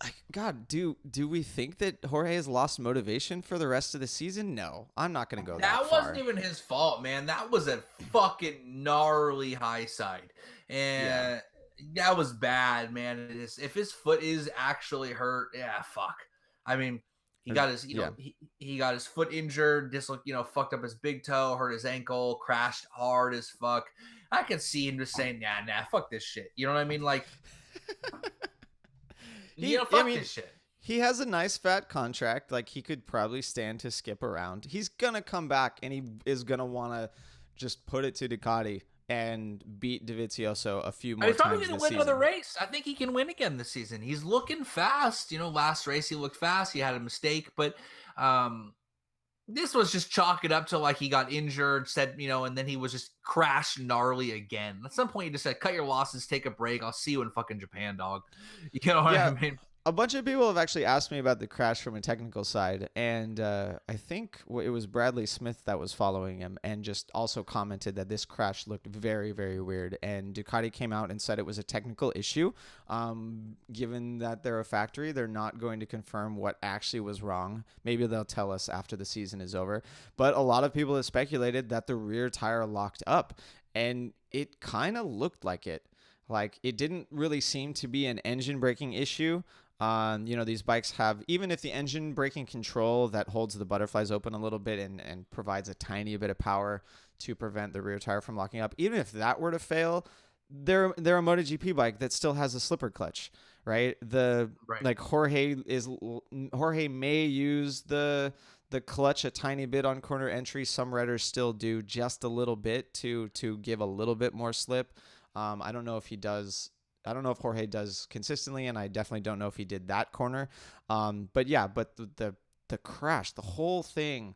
like God, do we think that Jorge has lost motivation for the rest of the season? No, I'm not going to go that That wasn't far. even his fault, man. That was a fucking gnarly high side. Yeah. And that was bad, man. If his foot is actually hurt, yeah, fuck. I mean, he got his, Yeah. he got his foot injured, fucked up his big toe, hurt his ankle, crashed hard as fuck. I could see him just saying, nah, fuck this shit. You know what I mean? Like, I fuck mean, this shit. he has a nice fat contract. Like, he could probably stand to skip around. He's going to come back, and he is going to want to just put it to Ducati and beat Dovizioso a few more He's probably times going to this win season. another race. I think he can win again this season. He's looking fast. Last race he looked fast. He had a mistake, but this was just chalk it up to like he got injured, and then he was just crashed gnarly again. At some point, you just said, cut your losses, take a break. I'll see you in fucking Japan, dog. You know what I mean? A bunch of people have actually asked me about the crash from a technical side, and I think it was Bradley Smith that was following him and just also commented that this crash looked very, very weird, and Ducati came out and said it was a technical issue. Given that they're a factory, they're not going to confirm what actually was wrong. Maybe they'll tell us after the season is over, but a lot of people have speculated that the rear tire locked up, and it kind of looked like it. Like, it didn't really seem to be an engine braking issue. These bikes have, even if the engine braking control that holds the butterflies open a little bit and provides a tiny bit of power to prevent the rear tire from locking up, even if that were to fail, they're a MotoGP bike that still has a slipper clutch, right? Like Jorge may use the clutch a tiny bit on corner entry. Some riders still do just a little bit to give a little bit more slip. I don't know if he does. I don't know if Jorge does consistently, and I definitely don't know if he did that corner. But the crash, the whole thing,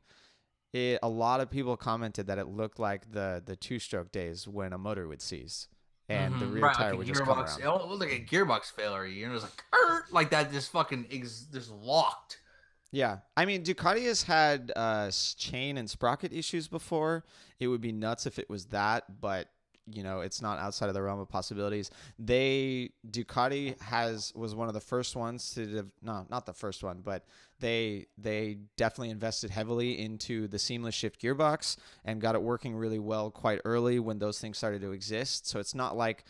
a lot of people commented that it looked like the two-stroke days when a motor would seize and the rear tire would just come around. It looked like a gearbox failure. It was like that, just fucking just locked. Yeah, I mean, Ducati has had chain and sprocket issues before. It would be nuts if it was that, but it's not outside of the realm of possibilities. Ducati was one of the first ones not the first one, but they definitely invested heavily into the seamless shift gearbox and got it working really well quite early when those things started to exist. So it's not like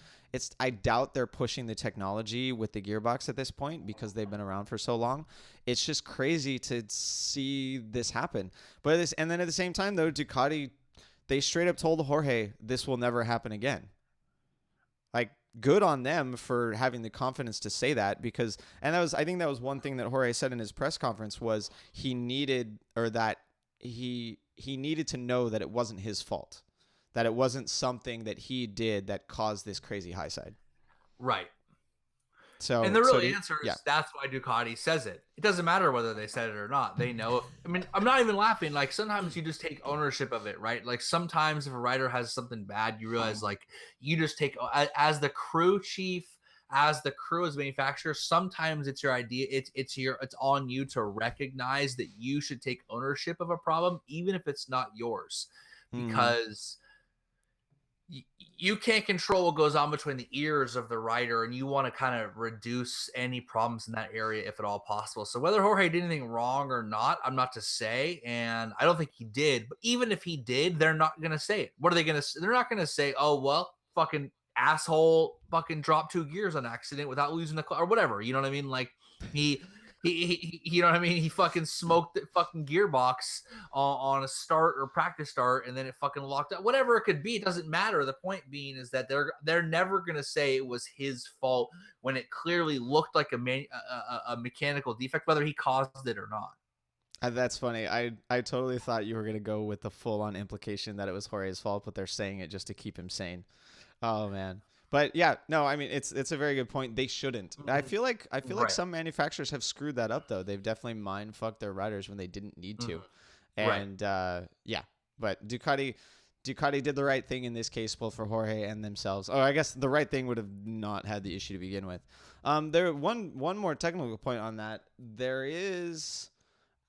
I doubt they're pushing the technology with the gearbox at this point because they've been around for so long. It's just crazy to see this happen. And then at the same time though, Ducati, they straight up told Jorge, this will never happen again. Like, good on them for having the confidence to say that, because, and I think that was one thing that Jorge said in his press conference was he needed to know that it wasn't his fault, that it wasn't something that he did that caused this crazy high side. Right. And the real answer is that's why Ducati says it. It doesn't matter whether they said it or not. They know. I mean, I'm not even laughing. Like, sometimes you just take ownership of it, right? Like, sometimes if a rider has something bad, you realize, like, you just take, as the crew chief, as the crew, as manufacturer, sometimes it's your idea. It's on you to recognize that you should take ownership of a problem, even if it's not yours, because you can't control what goes on between the ears of the rider, and you want to kind of reduce any problems in that area if at all possible. So whether Jorge did anything wrong or not, I'm not to say, and I don't think he did. But even if he did, they're not going to say it. What are they going to say? They're not going to say, oh, well, fucking asshole fucking dropped 2 gears on accident without losing the car or whatever. You know what I mean? Like, he you know what I mean? He fucking smoked the fucking gearbox on a start or practice start, and then it fucking locked up. Whatever it could be, it doesn't matter. The point being is that they're never gonna say it was his fault when it clearly looked like a mechanical defect, whether he caused it or not. That's funny. I totally thought you were gonna go with the full-on implication that it was Jorge's fault, but they're saying it just to keep him sane. Oh man. But yeah, no, I mean, it's a very good point. They shouldn't. I feel like some manufacturers have screwed that up though. They've definitely mind fucked their riders when they didn't need to. And but Ducati did the right thing in this case, both for Jorge and themselves. Oh, I guess the right thing would have not had the issue to begin with. There one more technical point on that. There is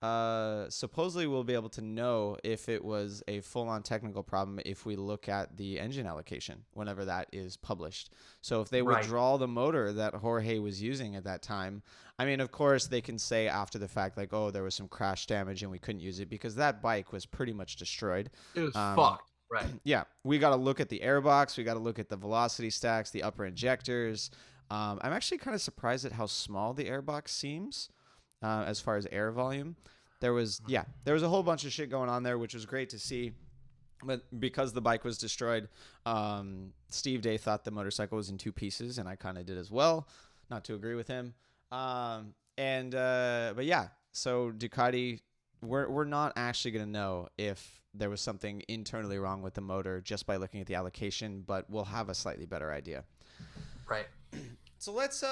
supposedly we'll be able to know if it was a full-on technical problem if we look at the engine allocation whenever that is published. So if they Right. withdraw the motor that Jorge was using at that time, I mean, of course, they can say after the fact, like, oh, there was some crash damage and we couldn't use it because that bike was pretty much destroyed. It was fucked. Right. Yeah, we got to look at the airbox. We got to look at the velocity stacks, the upper injectors. I'm actually kind of surprised at how small the airbox seems as far as air volume. There was a whole bunch of shit going on there, which was great to see. But because the bike was destroyed, Steve Day thought the motorcycle was in two pieces, and I kind of did as well. Not to agree with him. But yeah, so Ducati, we're not actually going to know if there was something internally wrong with the motor just by looking at the allocation, but we'll have a slightly better idea. Right. So let's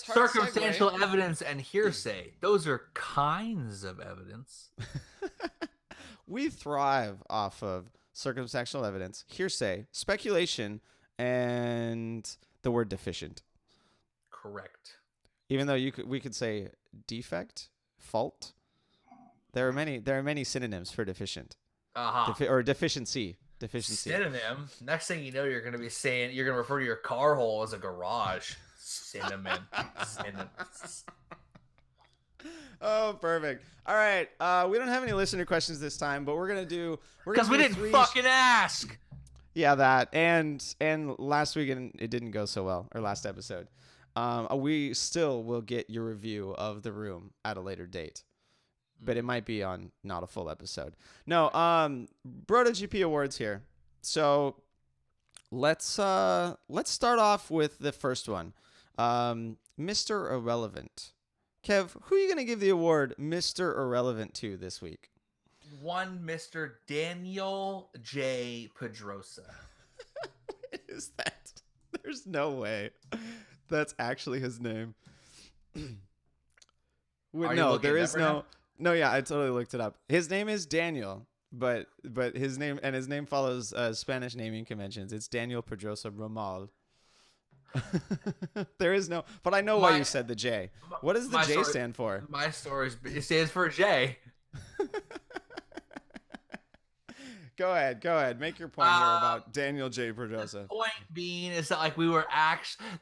circumstantial evidence and hearsay. Those are kinds of evidence. We thrive off of circumstantial evidence, hearsay, speculation, and the word deficient. Correct. Even though we could say defect, fault. There are many synonyms for deficient. Or deficiency. Deficiency. Synonym. Next thing you know, you're going to refer to your car hole as a garage. Cinnamon. Oh, perfect. All right. We don't have any listener questions this time, but we're gonna because we didn't fucking ask. Yeah, that and last week it didn't go so well. Or last episode. We still will get your review of The Room at a later date, but it might be on not a full episode. No. BrotoGP Awards here. So let's start off with the first one. Mr. Irrelevant. Kev, who are you going to give the award Mr. Irrelevant to this week? One Mr. Daniel J. Pedrosa. What is that? There's no way. That's actually his name. No, there is no. No, yeah, I totally looked it up. His name is Daniel, but his name follows Spanish naming conventions. It's Daniel Pedrosa Romal. There is no, but I know why you said the J. What does the J stand for? My story stands for J. Go ahead. Make your point here about Daniel J. Pedrosa. The point being is that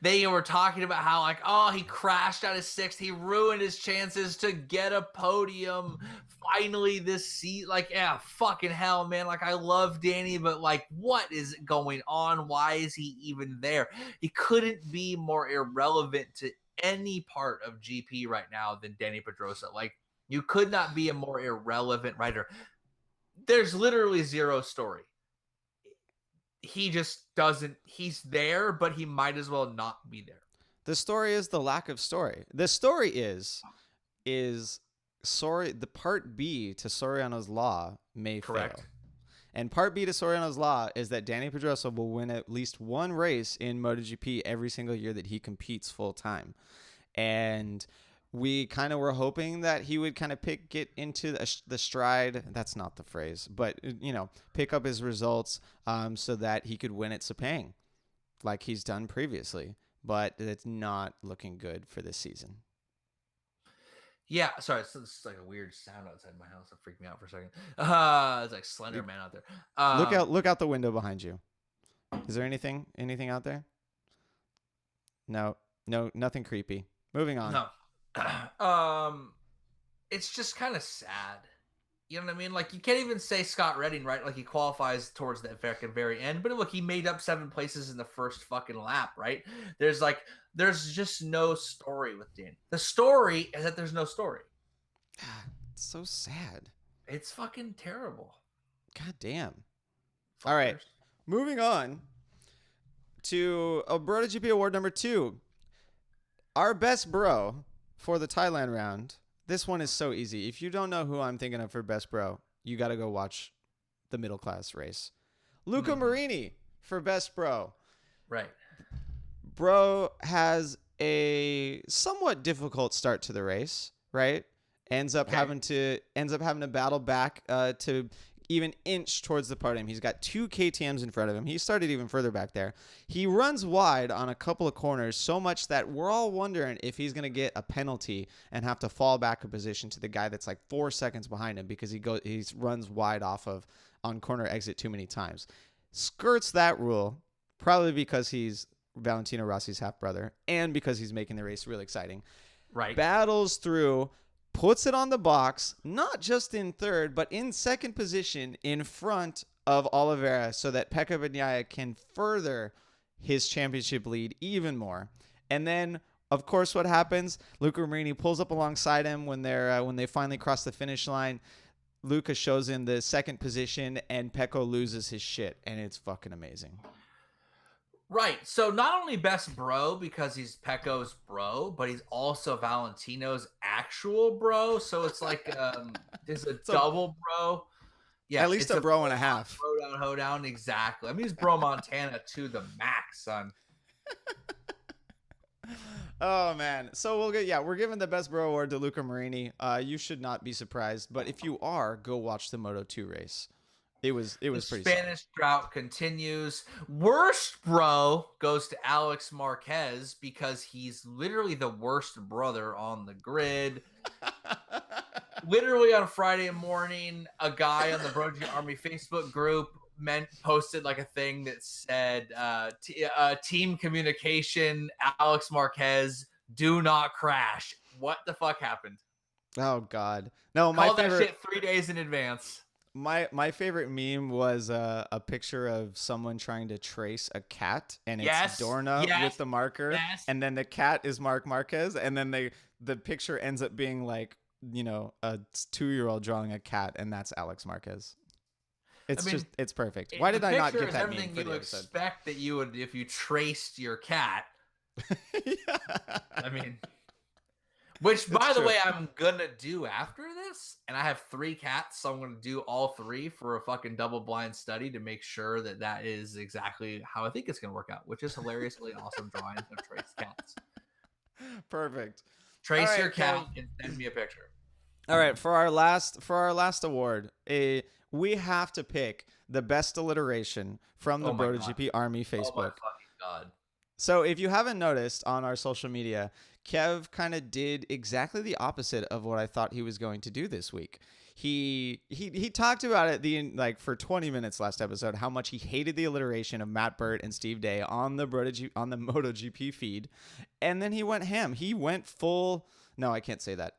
they were talking about how he crashed out of sixth. He ruined his chances to get a podium finally this season. Fucking hell, man. I love Danny, but what is going on? Why is he even there? He couldn't be more irrelevant to any part of GP right now than Danny Pedrosa. You could not be a more irrelevant rider. There's literally zero story. He just doesn't. He's there, but he might as well not be there. The story is the lack of story. The story is the part B to Soriano's Law may Correct. fail. And part B to Soriano's Law is that Danny Pedrosa will win at least one race in MotoGP every single year that he competes full time. And we kind of were hoping that he would kind of get into the stride. That's not the phrase, but pick up his results so that he could win at Sepang like he's done previously. But it's not looking good for this season. Yeah, sorry, it's like a weird sound outside my house. It freaked me out for a second. It's like Slender Man out there. Look out the window behind you. Is there anything out there? No, nothing creepy. Moving on. No. It's just kind of sad. You know what I mean? You can't even say Scott Redding, right? He qualifies towards that very end. But look, he made up 7 places in the first fucking lap, right? There's just no story with Danny. The story is that there's no story. It's so sad. It's fucking terrible. God damn. All right. Moving on to BrotoGP Award number 2. Our best bro for the Thailand round. This one is so easy. If you don't know who I'm thinking of for best bro, you got to go watch the middle class race. Luca Marini for best bro. Right. Bro has a somewhat difficult start to the race, right? Ends up having to battle back to even inch towards the podium. He's got 2 KTMs in front of him. He started even further back there. He runs wide on a couple of corners so much that we're all wondering if he's going to get a penalty and have to fall back a position to the guy that's like 4 seconds behind him because he runs wide on corner exit too many times. Skirts that rule, probably because he's Valentino Rossi's half brother and because he's making the race really exciting. Right. Battles through, puts it on the box, not just in third, but in second position in front of Oliveira so that Pecco Bagnaia can further his championship lead even more. And then, of course, what happens? Luca Marini pulls up alongside him when they finally cross the finish line. Luca shows him the second position, and Pecco loses his shit, and it's fucking amazing. Right. So not only best bro because he's Pecco's bro, but he's also Valentino's actual bro. So it's like there's a double bro. Yeah, at least a bro and a half. Bro down, ho down. Exactly. I mean, he's bro Montana to the max, son. Oh man. So we're giving the best bro award to Luca Marini. You should not be surprised, but if you are, go watch the Moto2 race. It was pretty Spanish solid. Drought continues. Worst bro goes to Alex Marquez because he's literally the worst brother on the grid. Literally on Friday morning, a guy on the BrotoGP Army Facebook group posted like a thing that said team communication, Alex Marquez, do not crash. What the fuck happened? Oh God. No, my favorite, that shit 3 days in advance. My favorite meme was a picture of someone trying to trace a cat, and it's Dorna with the marker, and then the cat is Marc Marquez, and then the picture ends up being like, you know, a 2-year-old drawing a cat, and that's Alex Marquez. It's perfect. Why did I not get that meme for the episode? Expect that you would if you traced your cat. Yeah. I mean. Which, by the way, I'm going to do after this. And I have 3 cats, so I'm going to do all 3 for a fucking double-blind study to make sure that that is exactly how I think it's going to work out, which is hilariously awesome drawings of traced cats. Perfect. Trace your cat and send me a picture. All right, for our last award, we have to pick the best alliteration from the BrotoGP Army Facebook. Oh my fucking God. So if you haven't noticed on our social media, Kev kind of did exactly the opposite of what I thought he was going to do this week. He talked about it for 20 minutes last episode, how much he hated the alliteration of Matt Burt and Steve Day on the MotoGP feed, and then he went ham. He went full. No, I can't say that.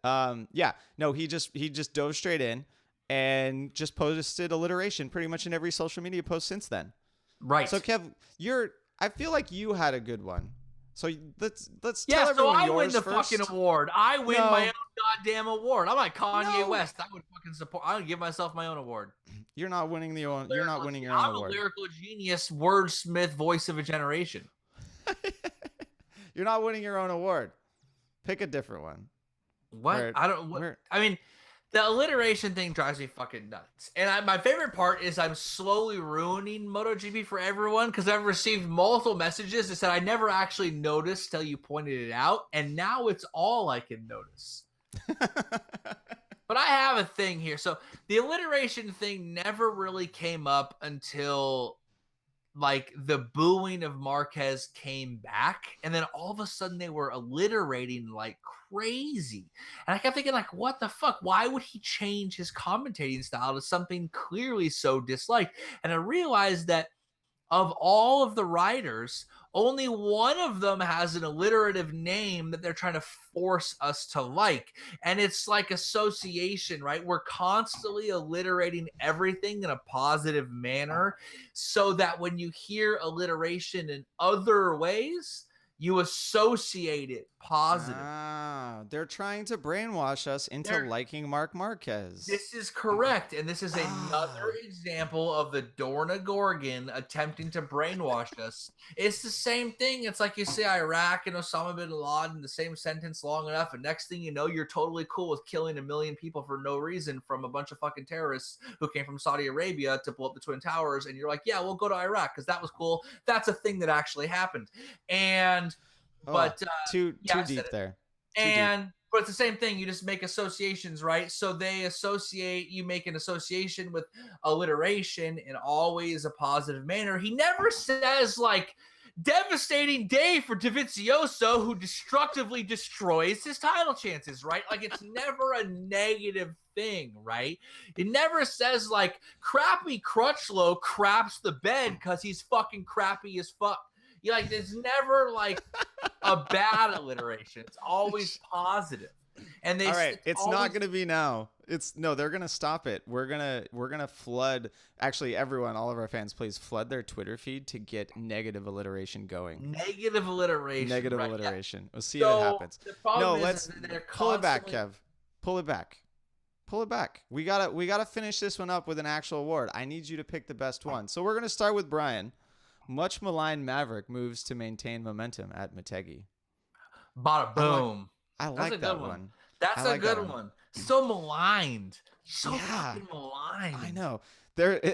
He just dove straight in and just posted alliteration pretty much in every social media post since then. Right. So Kev, I feel like you had a good one. So let's tell everyone yours I win the first. fucking award. I win my own goddamn award. I'm like Kanye West. I would fucking support. I would give myself my own award. You're not winning your own award. I'm a lyrical genius, wordsmith, voice of a generation. You're not winning your own award. Pick a different one. What? I mean, the alliteration thing drives me fucking nuts. And my favorite part is I'm slowly ruining MotoGP for everyone because I've received multiple messages that said I never actually noticed till you pointed it out. And now it's all I can notice. But I have a thing here. So the alliteration thing never really came up until like the booing of Marquez came back, and then all of a sudden they were alliterating like crazy. And I kept thinking, like, what the fuck? Why would he change his commentating style to something clearly so disliked? And I realized that of all of the riders, only one of them has an alliterative name that they're trying to force us to like. And it's like association, right? We're constantly alliterating everything in a positive manner so that when you hear alliteration in other ways, you associate it positive. They're trying to brainwash us into liking Marc Marquez. This is correct. And this is another example of the Dorna Gorgon attempting to brainwash us. It's the same thing. It's like you say Iraq and Osama bin Laden in the same sentence long enough, and next thing you know, you're totally cool with killing 1 million people for no reason from a bunch of fucking terrorists who came from Saudi Arabia to blow up the Twin Towers. And you're like, yeah, we'll go to Iraq because that was cool. That's a thing that actually happened. And too deep there. But it's the same thing. You just make associations, right? So you make an association with alliteration in always a positive manner. He never says like devastating day for Dovizioso, who destructively destroys his title chances, right? Like it's never a negative thing, right? It never says like crappy Crutchlow craps the bed because he's fucking crappy as fuck. You like there's never like a bad alliteration. It's always positive. And all right, it's not gonna be now. They're gonna stop it. We're gonna flood. Actually, everyone, all of our fans, please flood their Twitter feed to get negative alliteration going. Negative alliteration. Negative right? alliteration. Yeah. We'll see if it happens. Let's pull it back, Kev. Pull it back. Pull it back. We gotta finish this one up with an actual award. I need you to pick the best one. So we're gonna start with Brian. Much maligned Maverick moves to maintain momentum at Motegi. Bada boom. I like that one. That's a good one. So maligned. So fucking maligned. I know.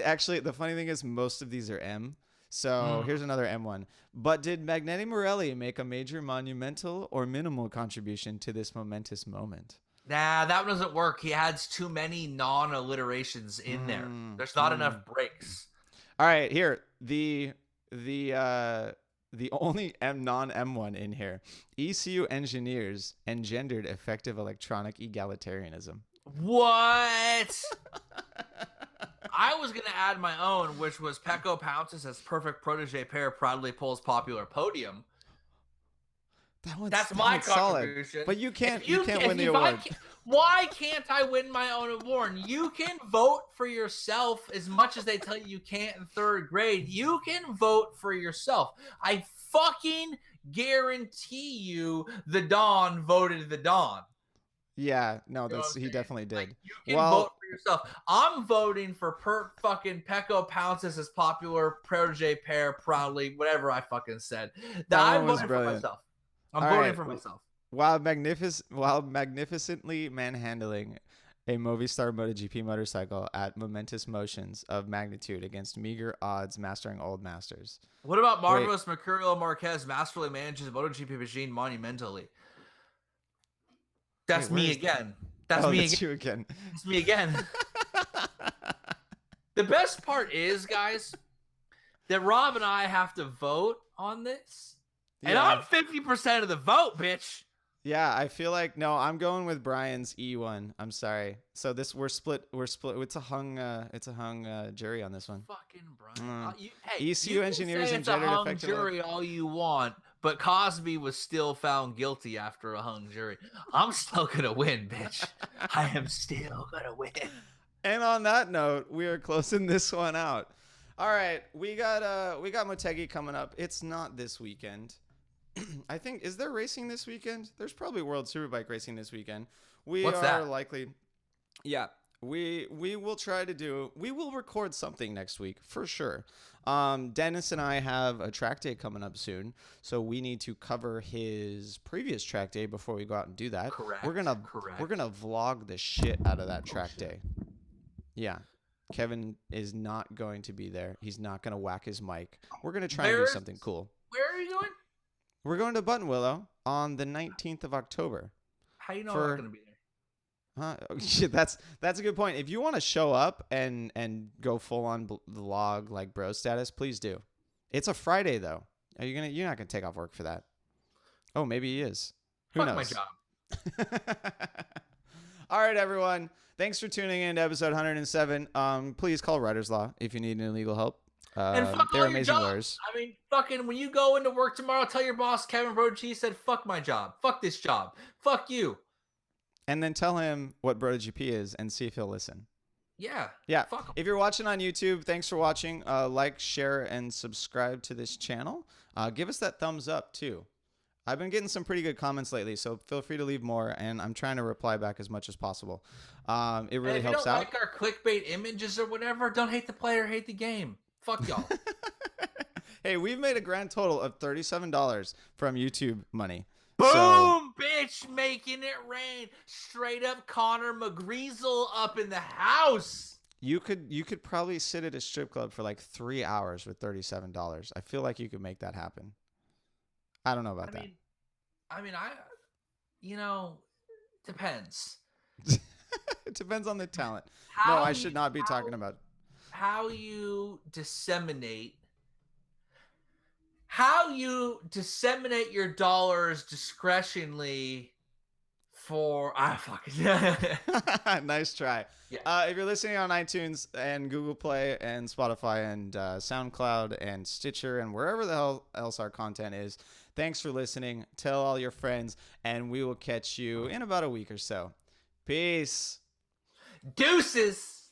Actually, the funny thing is most of these are M. So here's another M one. But did Magneti Morelli make a major monumental or minimal contribution to this momentous moment? Nah, that doesn't work. He adds too many non-alliterations in there. There's not enough breaks. All right, here. The only non-M one in here. ECU engineers engendered effective electronic egalitarianism. What? I was going to add my own, which was Pecco Pounces as perfect protege pair proudly pulls popular podium. That's my contribution. Solid. But you can't win the award. Why can't I win my own award? You can vote for yourself as much as they tell you can't in third grade. You can vote for yourself. I fucking guarantee you the Don voted the Don. Yeah, no, he definitely did. Like, you can vote for yourself. I'm voting for fucking Pecco Pounces as popular protege pair proudly, whatever I fucking said. I'm voting for myself. I'm voting for myself. While magnificently manhandling a Movistar MotoGP motorcycle at momentous motions of magnitude against meager odds, mastering old masters. What about Marvelous Mercurial Marquez masterfully manages MotoGP machine monumentally? That's me again. That's me again. You again. That's me again. The best part is, guys, that Rob and I have to vote on this. Yeah. And I'm 50% of the vote, bitch. Yeah, I feel like I'm going with Brian's E1. I'm sorry. So we're split. It's a hung jury on this one. Fucking Brian. ECU engineers engendered effective jury all you want, but Cosby was still found guilty after a hung jury. I'm still gonna win, bitch. I am still gonna win. And on that note, we are closing this one out. All right, we got Motegi coming up. It's not this weekend. I think, is there racing this weekend? There's probably World Superbike racing this weekend. What's that? Likely. Yeah, we will record something next week for sure. Dennis and I have a track day coming up soon, so we need to cover his previous track day before we go out and do that. Correct. We're gonna vlog the shit out of that track day. Yeah. Kevin is not going to be there. He's not gonna whack his mic. We're gonna try and do something cool. Where are you going? We're going to Buttonwillow on the 19th of October. How do you know I'm not going to be there? Huh? Oh, shit, that's a good point. If you want to show up and go full on vlog like bro status, please do. It's a Friday though. You're not gonna take off work for that. Oh, maybe he is. Who knows? My job. All right, everyone. Thanks for tuning in to episode 107. Please call Writer's Law if you need any legal help. And fuck they're all amazing your lawyers. I mean, fucking when you go into work tomorrow, tell your boss Kevin BrotoGP said, "Fuck my job. Fuck this job. Fuck you." And then tell him what BrotoGP is and see if he'll listen. Yeah. Yeah. Fuck him. If you're watching on YouTube, thanks for watching. Like, share, and subscribe to this channel. Give us that thumbs up too. I've been getting some pretty good comments lately, so feel free to leave more, and I'm trying to reply back as much as possible. It really helps out. If you don't like our clickbait images or whatever, don't hate the player, hate the game. Fuck y'all. Hey, we've made a grand total of $37 from YouTube money. Boom, bitch, making it rain. Straight up Connor McGreasel up in the house. You could probably sit at a strip club for like 3 hours with $37. I feel like you could make that happen. I don't know about that. You know, depends. It depends on the talent. No, How I you should not be talking about. how you disseminate how you disseminate your dollars discretionally for fuck it. Nice try. Yeah. If you're listening on iTunes and Google Play and Spotify and SoundCloud and Stitcher and wherever the hell else our content is, thanks for listening. Tell all your friends, and we will catch you in about a week or so. Peace. Deuces.